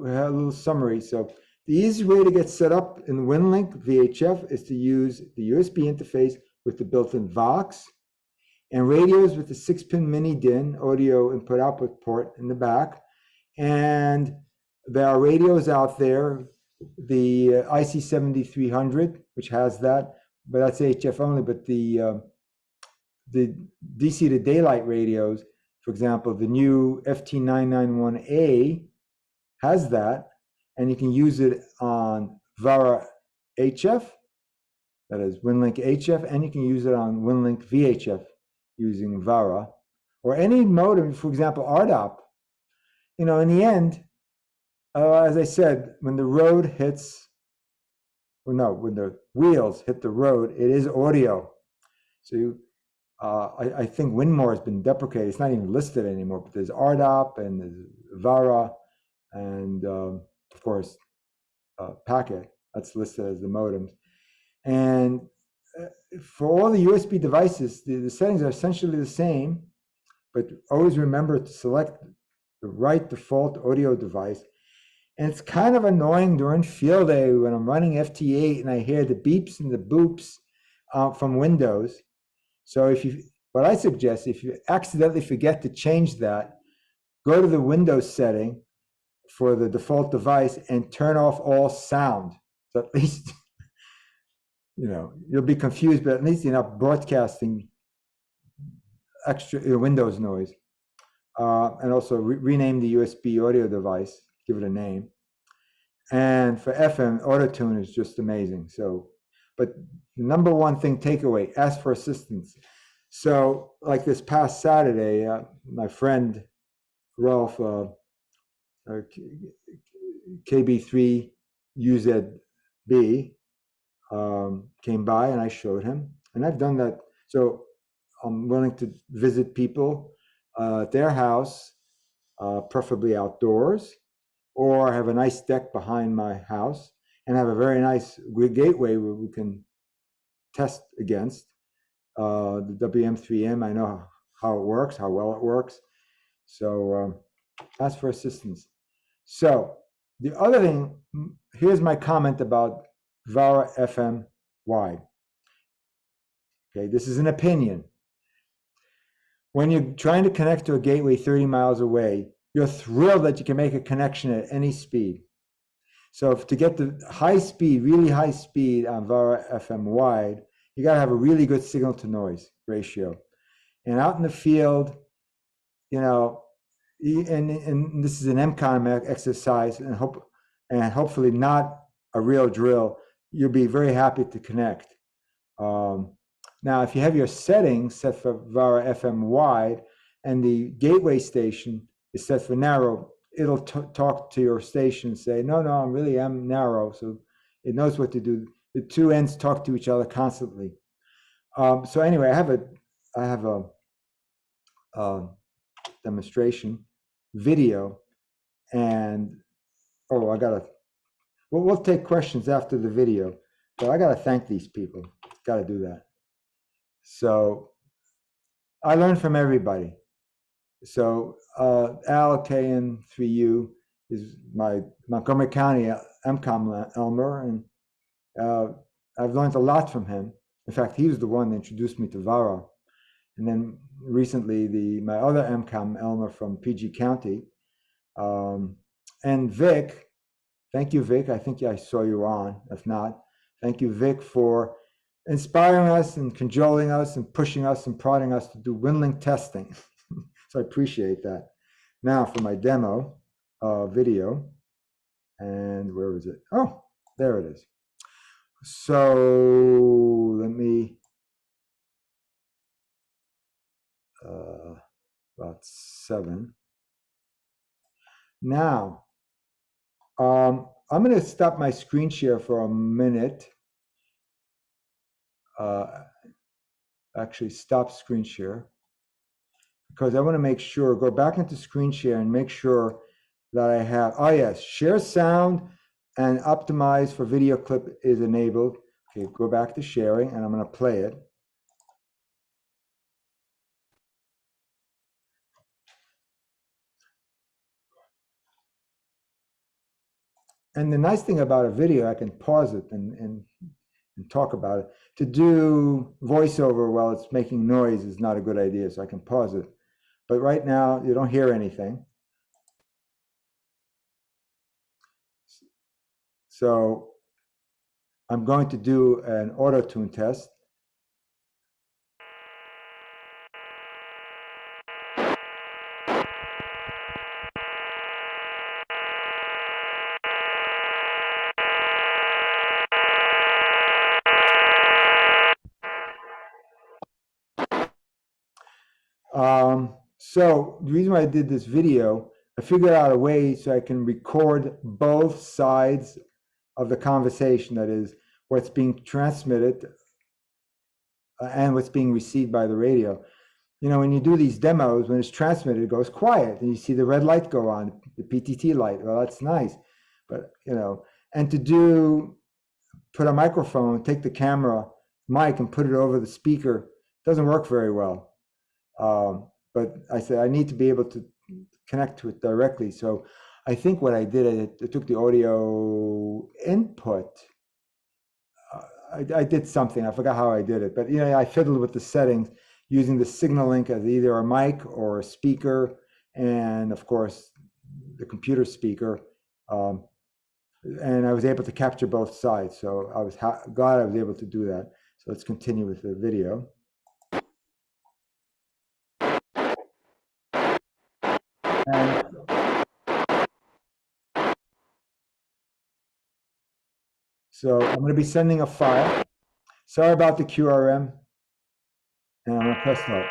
we have a little summary. So the easiest way to get set up in Winlink VHF is to use the USB interface with the built-in Vox and radios with the 6-pin mini DIN audio input-output port in the back. And there are radios out there, the IC-7300, which has that, but that's HF only. But the DC to daylight radios, for example, the new FT-991A has that, and you can use it on VARA HF, that is Winlink HF, and you can use it on Winlink VHF using VARA, or any modem, for example, RDOP. In the end, as I said, when the road hits, when the wheels hit the road, it is audio. So I think Winmore has been deprecated. It's not even listed anymore, but there's RDOP and there's VARA and, of course, Packet. That's listed as the modems. And for all the USB devices, the settings are essentially the same, but always remember to select the right default audio device. And it's kind of annoying during field day when I'm running FT8 and I hear the beeps and the boops from Windows. So what I suggest, if you accidentally forget to change that, go to the Windows setting for the default device and turn off all sound. So at least, you'll be confused, but at least you're not broadcasting extra Windows noise. And also rename the USB audio device, give it a name. And for FM, AutoTune is just amazing. So, but the number one thing takeaway, ask for assistance. So like this past Saturday, my friend Ralph, KB3UZB, came by and I showed him. And I've done that. So I'm willing to visit people at their house, preferably outdoors, or have a nice deck behind my house and have a very nice gateway where we can test against. The WM3M, I know how it works, how well it works. So ask for assistance. So the other thing, here's my comment about VARA FM wide. Okay, this is an opinion. When you're trying to connect to a gateway 30 miles away, you're thrilled that you can make a connection at any speed. So to get the high speed, really high speed on VARA FM wide, you got to have a really good signal to noise ratio. And out in the field, you know, and this is an MCOM exercise, and hopefully not a real drill, you'll be very happy to connect. Now, if you have your settings set for VARA FM wide and the gateway station is set for narrow, it'll talk to your station and say, no, I really am narrow. So it knows what to do. The two ends talk to each other constantly. So anyway, I have a demonstration video, and we'll take questions after the video, but I gotta thank these people. Gotta do that. So I learned from everybody. So Al KN3U is my Montgomery County MCOM Elmer, and I've learned a lot from him. In fact, he was the one that introduced me to VARA. And then recently, my other MCOM Elmer from PG County, and Vic. Thank you, Vic. I think I saw you on. If not, thank you, Vic, for inspiring us and cajoling us and pushing us and prodding us to do Winlink testing. So I appreciate that. Now for my demo video, and where was it? Oh, there it is. So let me, about 7. Now, I'm going to stop my screen share for a minute. Actually, stop screen share, because I want to make sure, go back into screen share and make sure that I have, oh yes, share sound and optimize for video clip is enabled. Okay, go back to sharing, and I'm going to play it. And the nice thing about a video, I can pause it and talk about it. To do voiceover while it's making noise is not a good idea, so I can pause it. But right now, you don't hear anything. So I'm going to do an auto-tune test. So the reason why I did this video, I figured out a way so I can record both sides of the conversation, that is, what's being transmitted and what's being received by the radio. You know, when you do these demos, when it's transmitted, it goes quiet, and you see the red light go on, the PTT light. Well, that's nice, but you know, and put a microphone, take the camera mic, and put it over the speaker doesn't work very well. But I said I need to be able to connect to it directly. So I think what I did, I took the audio input. I did something. I forgot how I did it, but you know, I fiddled with the settings using the SignaLink as either a mic or a speaker, and of course the computer speaker. And I was able to capture both sides. So I was glad I was able to do that. So let's continue with the video. And so I'm going to be sending a file. Sorry about the QRM. And I'm going to press start.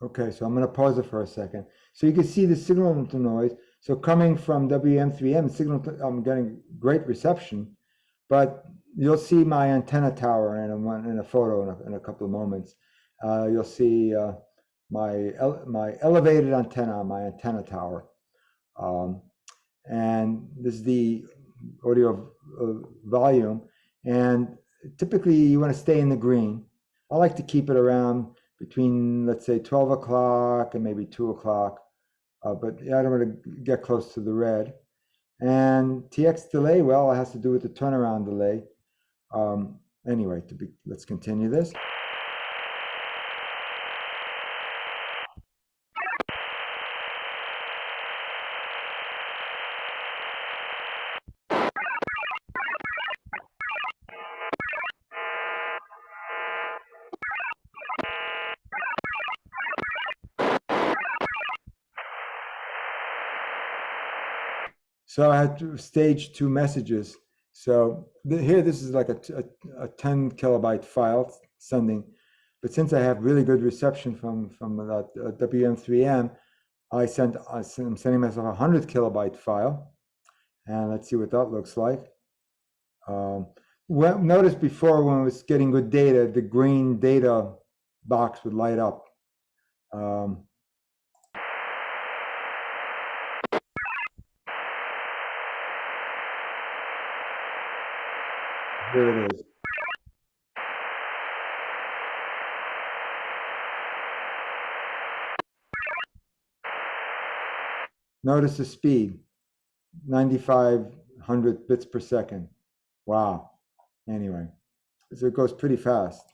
Okay, so I'm going to pause it for a second. So you can see the signal to noise. So coming from WM3M, I'm getting great reception, but you'll see my antenna tower in a photo in a couple of moments. You'll see my elevated antenna on my antenna tower. And this is the audio volume. And typically you want to stay in the green. I like to keep it around between, let's say, 12 o'clock and maybe 2 o'clock. But yeah, I don't want to get close to the red. And TX delay, well, it has to do with the turnaround delay. Anyway, let's continue this. So I had to stage 2 messages. So here, this is like a 10 kilobyte file sending. But since I have really good reception from that WM3M, I'm sending myself a 100 kilobyte file. And let's see what that looks like. Notice before when it was getting good data, the green data box would light up. Here it is. Notice the speed, 9,500 bits per second. Wow. Anyway, so it goes pretty fast.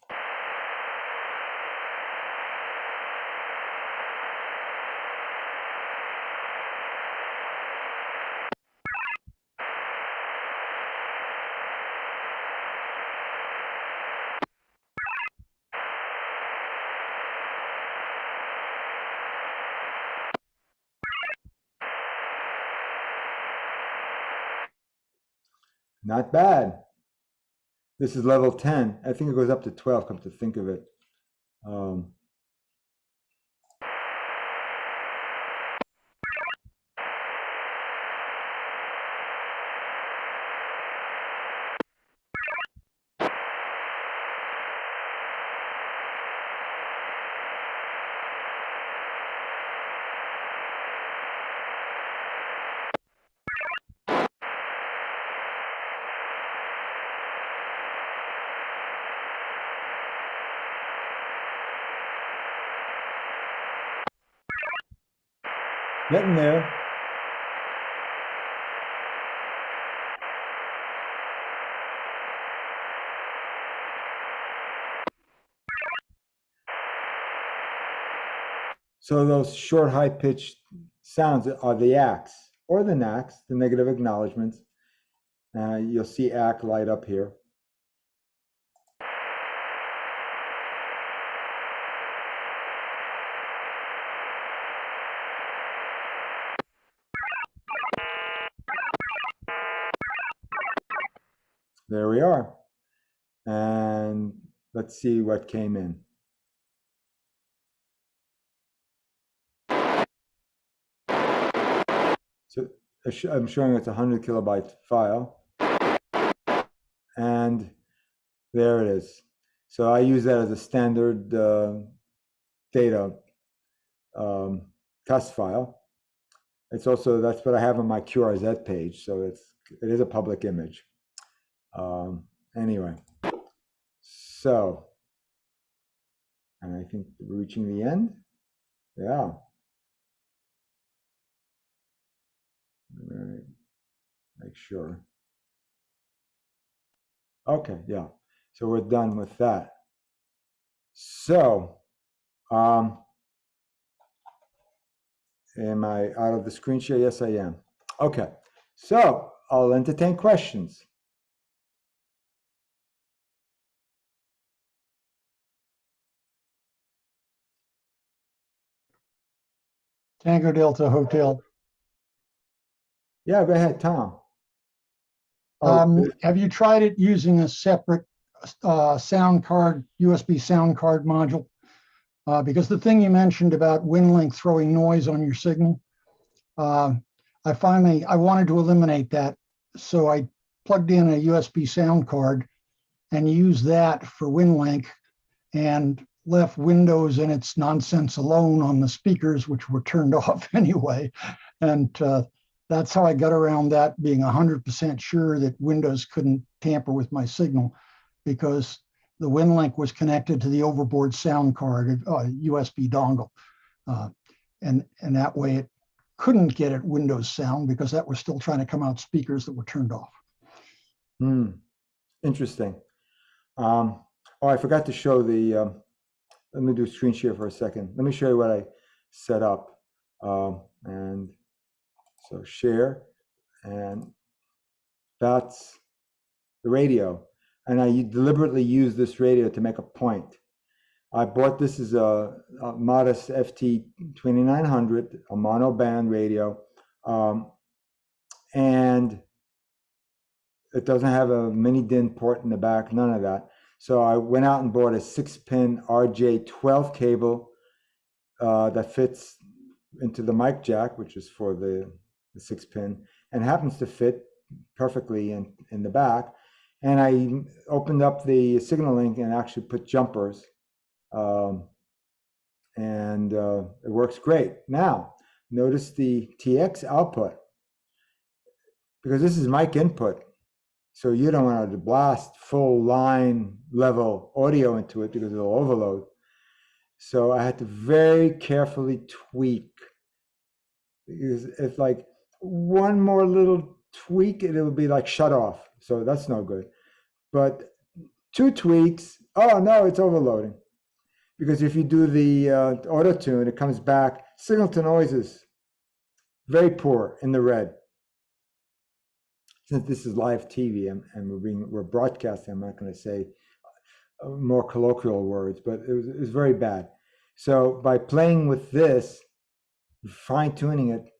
Not bad. This is level 10. I think it goes up to 12, come to think of it. Getting there. So those short, high-pitched sounds are the ACKs or the NACs, the negative acknowledgements. You'll see ACK light up here. There we are. And let's see what came in. So I'm showing it's a 100 kilobyte file. And there it is. So I use that as a standard data test file. It's also, that's what I have on my QRZ page. So it is a public image. Anyway, so, and I think we're reaching the end. Yeah. Right. Make sure. Okay, yeah. So we're done with that. So, am I out of the screen share? Yes, I am. Okay, so I'll entertain questions. Tango Delta Hotel. Yeah, go ahead, Tom. Have you tried it using a separate sound card, USB sound card module? because the thing you mentioned about Winlink throwing noise on your signal, I wanted to eliminate that. So I plugged in a USB sound card and used that for Winlink and left Windows and its nonsense alone on the speakers, which were turned off anyway. And that's how I got around that, being 100% sure that Windows couldn't tamper with my signal, because the Winlink was connected to the overboard sound card, USB dongle. And that way it couldn't get at Windows sound, because that was still trying to come out speakers that were turned off. Interesting. Oh, I forgot to show the, let me do a screen share for a second. Let me show you what I set up. And so share, and that's the radio. And I deliberately use this radio to make a point. I bought this as a modest FT-991A, a mono band radio. And it doesn't have a mini DIN port in the back, none of that. So I went out and bought a 6-pin RJ12 cable that fits into the mic jack, which is for the 6-pin, and happens to fit perfectly in the back. And I opened up the SignaLink and actually put jumpers, and it works great. Now, notice the TX output, because this is mic input. So you don't want to blast full line level audio into it because it'll overload. So I had to very carefully tweak, because if like one more little tweak, it would be like shut off. So that's no good. But 2 tweaks, oh no, it's overloading. Because if you do the auto tune, it comes back, signal to noise is very poor in the red. Since this is live TV and we're broadcasting, I'm not going to say more colloquial words, but it was very bad. So by playing with this, fine tuning it,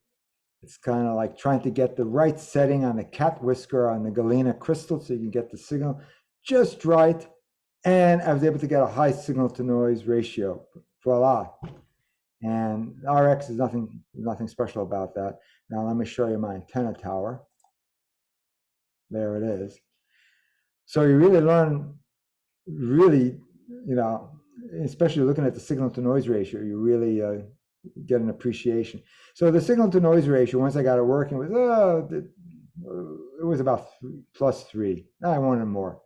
it's kind of like trying to get the right setting on the cat whisker on the Galena crystal, so you can get the signal just right. And I was able to get a high signal to noise ratio. Voila. And RX is nothing special about that. Now let me show you my antenna tower. There it is. So you really learn, especially looking at the signal to noise ratio, you really get an appreciation. So the signal to noise ratio, once I got it working, it was about +3. I wanted more.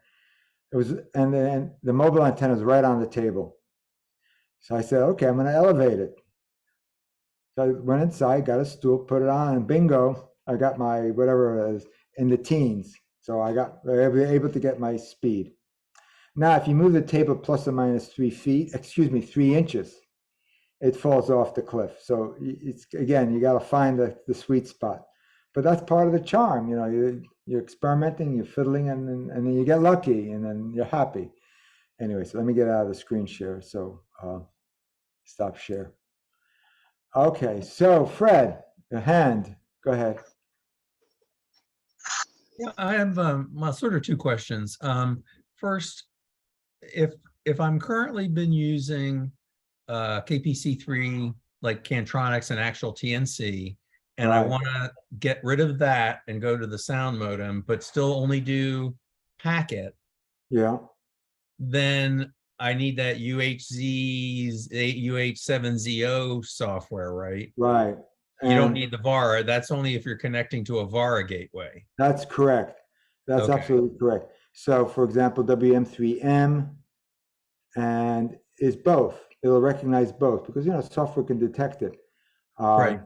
It was, and then the mobile antenna is right on the table. So I said, okay, I'm going to elevate it. So I went inside, got a stool, put it on, and bingo, I got my whatever it is in the teens. So I was able to get my speed. Now, if you move the table plus or minus 3 inches, it falls off the cliff. So it's, again, you got to find the sweet spot. But that's part of the charm. You're experimenting, you're fiddling, and then you get lucky, and then you're happy. Anyway, so let me get out of the screen share. So stop share. Okay, so Fred, your hand, go ahead. Yeah, I have sort of 2 questions. First, if I'm currently been using KPC3 like Cantronics and actual TNC, and Right. I want to get rid of that and go to the sound modem, but still only do packet, Yeah. then I need that UH7ZO software, right? Right. You don't And need the VARA. That's only if you're connecting to a VARA gateway. that's correct. That's Okay. absolutely correct. So, for example, WM3M and is both. It'll recognize both because software can detect it. Right.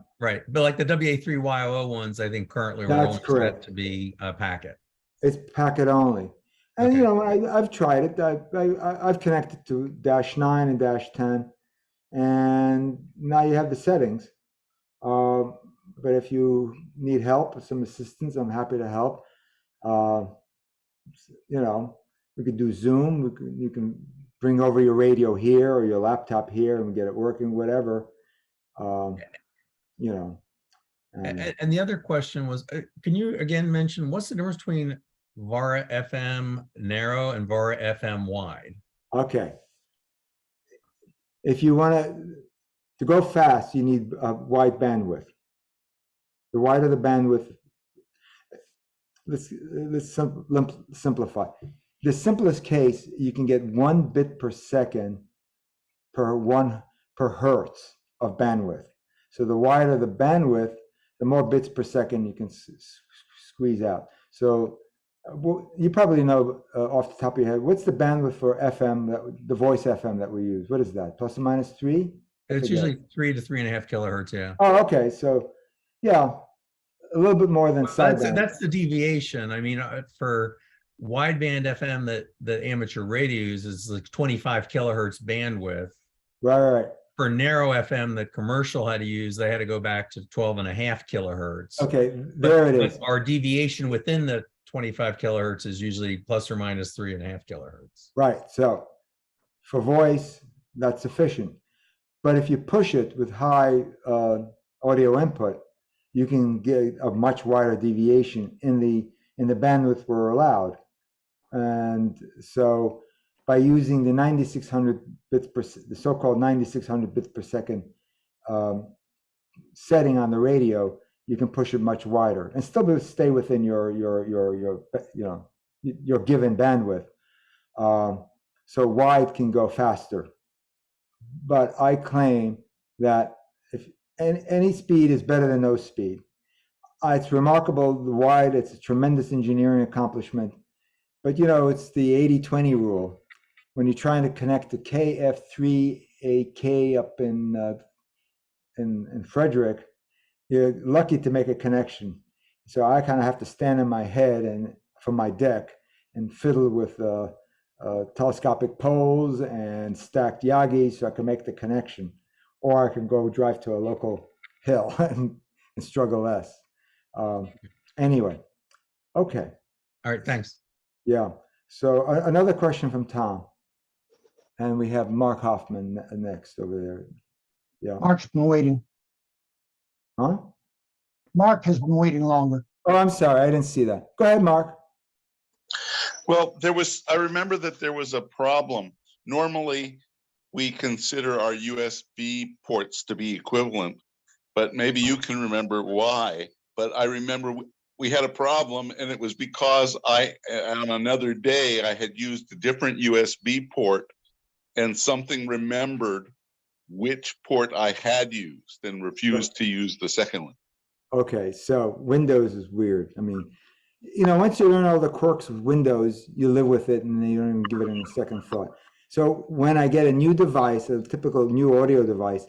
But like the WA3YO ones, I think currently we're That's only correct. set to be a packet. It's packet only. And Okay. I've tried it. I've connected to -9 and -10, and now you have the settings. But if you need help, some assistance, I'm happy to help. We could do Zoom. You can bring over your radio here or your laptop here and get it working, whatever. And the other question was, can you again mention what's the difference between VARA FM narrow and VARA FM wide? Okay. if you want to go fast, you need a wide bandwidth. The wider the bandwidth, let's simplify. The simplest case, you can get 1 bit per second per hertz of bandwidth. So the wider the bandwidth, the more bits per second you can squeeze out. So you probably know off the top of your head, what's the bandwidth for FM, the voice FM that we use? What is that? Plus or minus 3? It's usually 3 to 3.5 kilohertz. Yeah. Oh, okay. So yeah, a little bit more than sideband. That's the deviation. I mean, for wideband FM that amateur radio uses, like 25 kilohertz bandwidth. Right. For narrow FM that commercial had to use, they had to go back to 12.5 kilohertz. Okay, there it is. Our deviation within the 25 kilohertz is usually plus or minus 3.5 kilohertz. Right. So for voice, that's sufficient. But if you push it with high audio input, you can get a much wider deviation in the bandwidth we're allowed. And so by using the 9600 bits per, the so-called 9600 bits per second setting on the radio, you can push it much wider and still stay within your given bandwidth. So wide can go faster. But I claim that if any speed is better than no speed. It's remarkable, the wide, it's a tremendous engineering accomplishment. But it's the 80-20 rule. When you're trying to connect to KF3AK up in Frederick, you're lucky to make a connection. So I kind of have to stand on my head and from my deck and fiddle with telescopic poles and stacked Yagis so I can make the connection. Or I can go drive to a local hill and struggle less. Anyway, okay. All right, thanks. Yeah. So another question from Tom. And we have Mark Hoffman next over there. Yeah. Mark's been waiting. Huh? Mark has been waiting longer. Oh, I'm sorry. I didn't see that. Go ahead, Mark. Well, I remember that there was a problem. Normally, we consider our USB ports to be equivalent, but maybe you can remember why. But I remember we had a problem, and it was because on another day, I had used a different USB port, and something remembered which port I had used and refused to use the second one. Okay, so Windows is weird. I mean, once you learn all the quirks of Windows, you live with it and you don't even give it a second thought. So when I get a new device, a typical new audio device,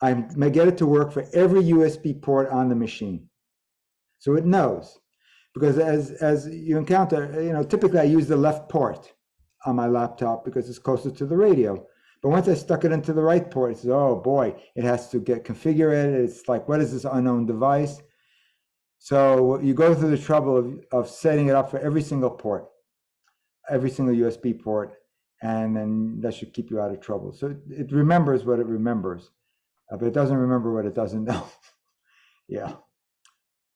I may get it to work for every USB port on the machine. So it knows, because as you encounter, typically I use the left port on my laptop because it's closer to the radio. But once I stuck it into the right port, it says, oh boy, it has to get configured. It's like, what is this unknown device? So you go through the trouble of setting it up for every single port, every single USB port, and then that should keep you out of trouble. So it remembers what it remembers, but it doesn't remember what it doesn't know. Yeah.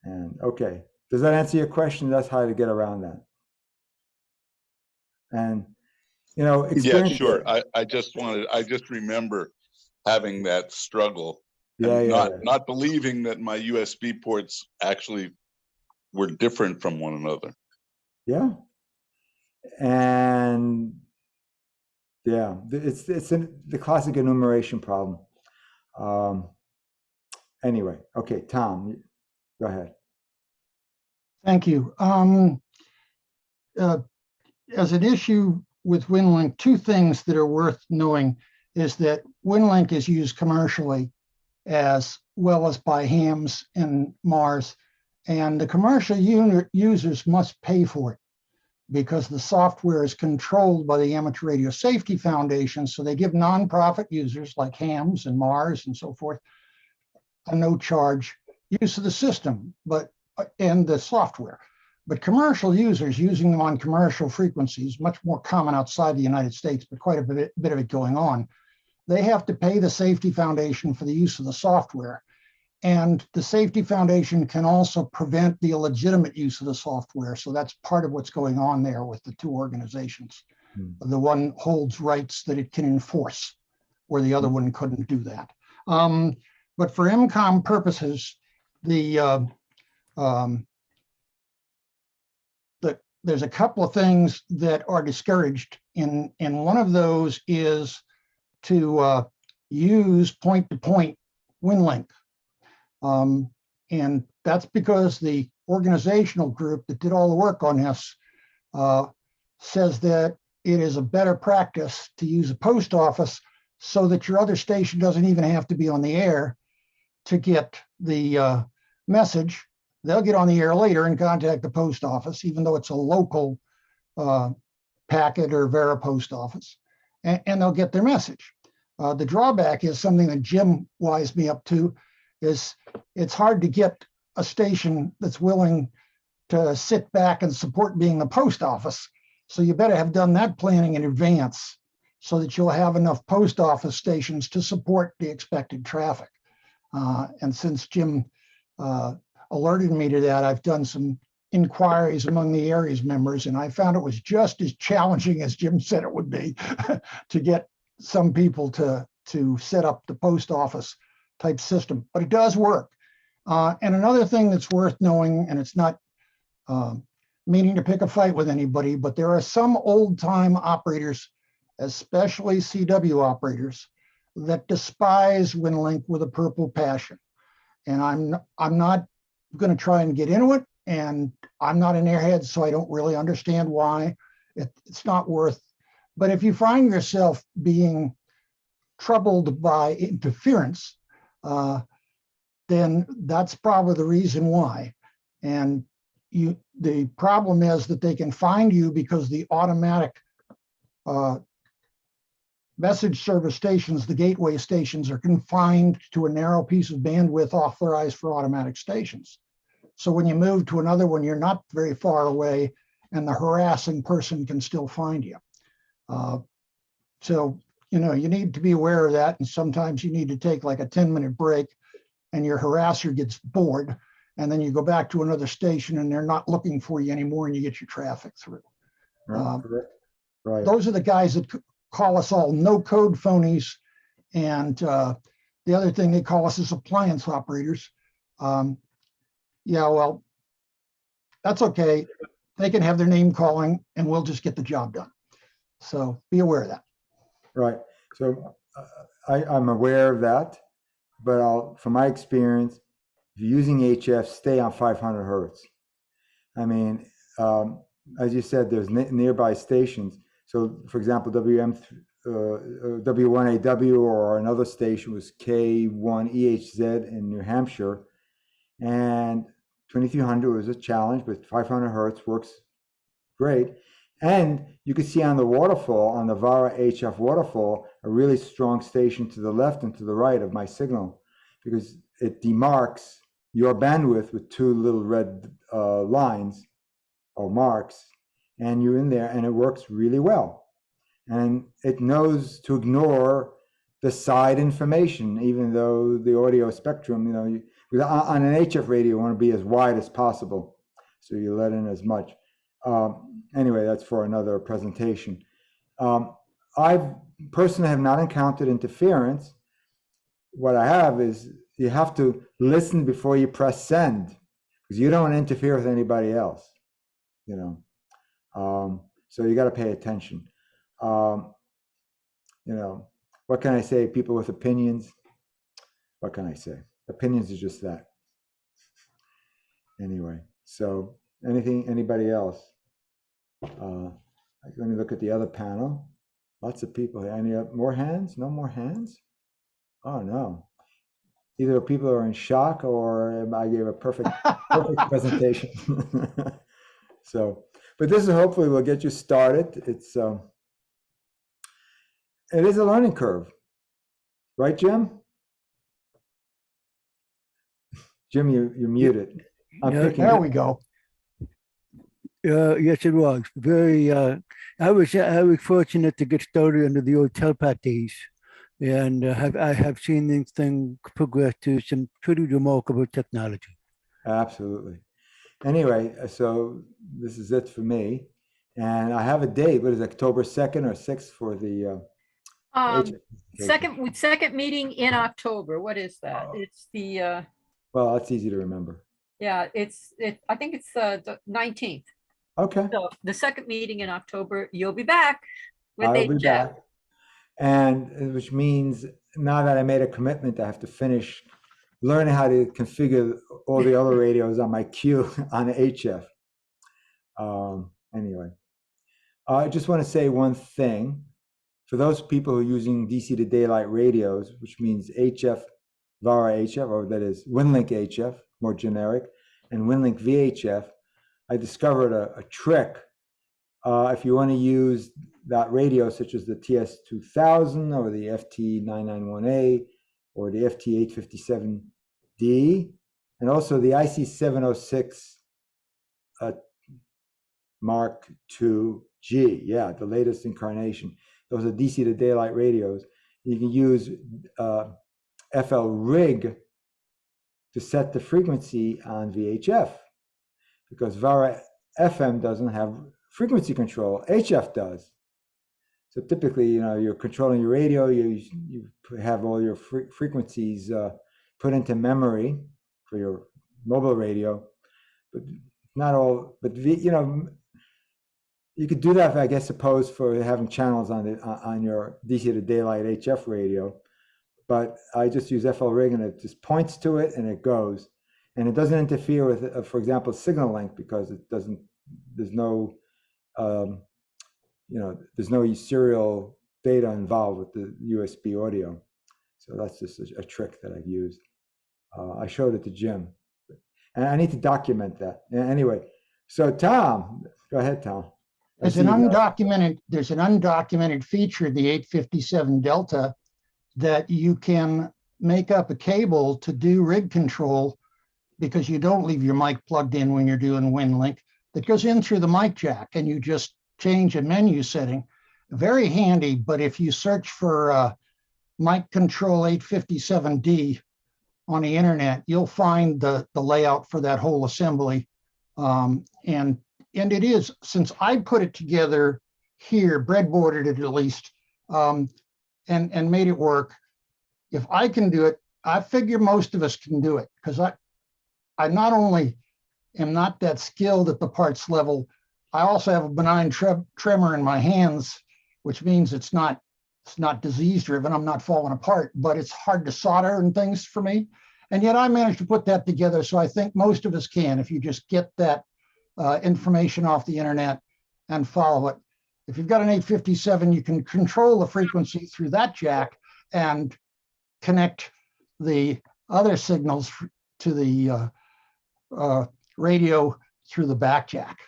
And okay, does that answer your question? That's how to get around that. And yeah, sure. I just remember having that struggle. Not believing that my USB ports actually were different from one another. Yeah. And yeah, it's the classic enumeration problem. Anyway, okay, Tom, go ahead. Thank you. As an issue with Winlink, two things that are worth knowing is that Winlink is used commercially as well as by hams and Mars, and the commercial users must pay for it because the software is controlled by the Amateur Radio Safety Foundation. So they give nonprofit users like hams and Mars and so forth a no charge use of the system, and the software. But commercial users using them on commercial frequencies, much more common outside the United States, but quite a bit of it going on, they have to pay the Safety Foundation for the use of the software. And the Safety Foundation can also prevent the illegitimate use of the software. So that's part of what's going on there with the two organizations. The one holds rights that it can enforce. where the other one couldn't do that. But for MCOM purposes, there's a couple of things that are discouraged, and one of those is to use point-to-point Winlink. And that's because the organizational group that did all the work on this says that it is a better practice to use a post office so that your other station doesn't even have to be on the air to get the message. They'll get on the air later and contact the post office, even though it's a local packet or Vera post office, and they'll get their message. The drawback is something that Jim wised me up to, is it's hard to get a station that's willing to sit back and support being the post office. So you better have done that planning in advance so that you'll have enough post office stations to support the expected traffic. And since Jim alerted me to that, I've done some inquiries among the Aries members, and I found it was just as challenging as Jim said it would be to get some people to set up the post office type system, but it does work. And another thing that's worth knowing, and it's not meaning to pick a fight with anybody, but there are some old time operators, especially CW operators, that despise Winlink with a purple passion. And I'm not going to try and get into it, and I'm not an airhead, so I don't really understand why. It's not worth. But if you find yourself being troubled by interference, then that's probably the reason why. And the problem is that they can find you because the automatic message service stations, the gateway stations, are confined to a narrow piece of bandwidth authorized for automatic stations. So when you move to another one, you're not very far away, and the harassing person can still find you. So, you know, you need to be aware of that. And sometimes you need to take like a 10-minute break, and your harasser gets bored, and then you go back to another station and they're not looking for you anymore, and you get your traffic through. Right. Those are the guys that call us all no code phonies. And the other thing they call us is appliance operators. Yeah, well, that's okay. They can have their name calling and we'll just get the job done. So be aware of that. Right. So I'm aware of that, but from my experience, if you're using HF, stay on 500 hertz. I mean, as you said, there's nearby stations. So, for example, W1AW or another station was K1EHZ in New Hampshire, and 2300 was a challenge, but 500 hertz works great. And you can see on the waterfall, on the VARA HF waterfall, a really strong station to the left and to the right of my signal, because it demarks your bandwidth with two little red lines or marks, and you're in there, and it works really well. And it knows to ignore the side information, even though the audio spectrum, you know, on an HF radio, you want to be as wide as possible, so you let in as much. Anyway, that's for another presentation. I personally have not encountered interference. What I have is you have to listen before you press send, because you don't want to interfere with anybody else, you know. So you got to pay attention. You know, what can I say? People with opinions. What can I say? Opinions is just that. Anyway, so anybody else? Let me look at the other panel. Lots of people here. Any more hands? No more hands? Oh no. Either people are in shock or I gave a perfect presentation. So, but this is hopefully will get you started. It is a learning curve, right, Jim? Jim, you're muted. There we go. Yes, it was very. I was fortunate to get started under the old telepath days, and I have seen this thing progress to some pretty remarkable technology. Absolutely. Anyway, so this is it for me, and I have a date. What is it, October 2nd or 6th for the HF. Second meeting in October. What is that? Oh. It's the, Well, that's easy to remember. yeah, I think it's the 19th. Okay, So the second meeting in October, you'll be back with I'll be HF. back. And which means now that I made a commitment, I have to finish learning how to configure all the other radios on my queue on HF. Anyway, I just want to say one thing. For those people who are using DC to daylight radios, which means HF, VARA HF, or that is Winlink HF, more generic, and Winlink VHF, I discovered a trick. If you want to use that radio, such as the TS2000 or the FT-991A or the FT-857D, and also the IC-706 Mark II-G, yeah, the latest incarnation. Those are DC to daylight radios. You can use FL rig to set the frequency on VHF, because VARA FM doesn't have frequency control. HF does. So typically, you're controlling your radio. You have all your frequencies put into memory for your mobile radio, but not all. But you could do that, I guess, suppose for having channels on your DC to daylight HF radio. But I just use FL rig, and it just points to it, and it goes, and it doesn't interfere with, for example, SignaLink, because it doesn't. There's no, there's no serial data involved with the USB audio. So that's just a trick that I've used. I showed it to Jim, and I need to document that. Anyway, so Tom, go ahead, Tom. There's an undocumented feature, the 857 Delta, that you can make up a cable to do rig control, because you don't leave your mic plugged in when you're doing Winlink, that goes in through the mic jack, and you just change a menu setting. Very handy, but if you search for mic control 857D on the internet, you'll find the layout for that whole assembly. And it is, since I put it together here, breadboarded it at least, and made it work, if I can do it, I figure most of us can do it, because I not only am not that skilled at the parts level, I also have a benign tremor in my hands, which means it's not disease driven. I'm not falling apart, but it's hard to solder and things for me. And yet I managed to put that together. So I think most of us can, if you just get that information off the internet and follow it. If you've got an 857, you can control the frequency through that jack and connect the other signals to the radio through the back jack.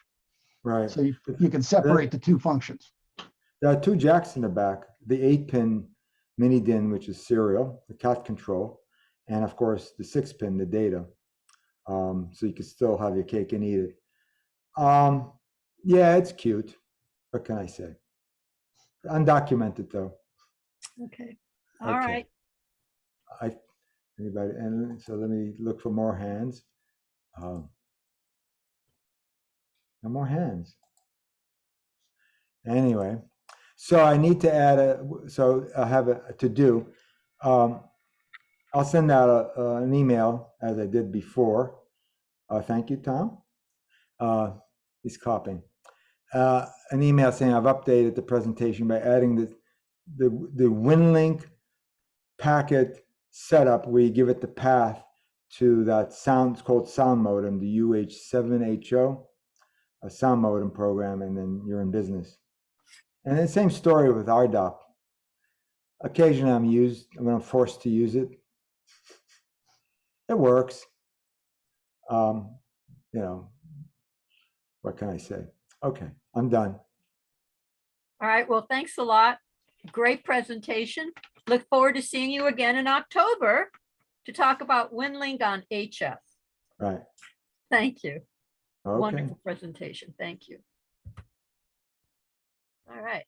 Right. So you can separate the two functions. There are two jacks in the back, the 8-pin mini DIN, which is serial, the CAT control, and of course the 6-pin, the data. So you can still have your cake and eat it. Yeah, it's cute. What can I say? Undocumented though. Okay. All right. Anybody? And so let me look for more hands. No more hands. Anyway, so I need to add so I have a to do. I'll send out an email as I did before. Thank you, Tom. He's copying. An email saying I've updated the presentation by adding the Winlink packet setup, where you give it the path to that sound, it's called sound modem, the UH7HO, a sound modem program, and then you're in business. And the same story with RDOP. Occasionally when I'm forced to use it. It works. What can I say? Okay, I'm done. All right. Well, thanks a lot. Great presentation. Look forward to seeing you again in October to talk about Winlink on HF. Right. Thank you. Okay. Wonderful presentation. Thank you. All right.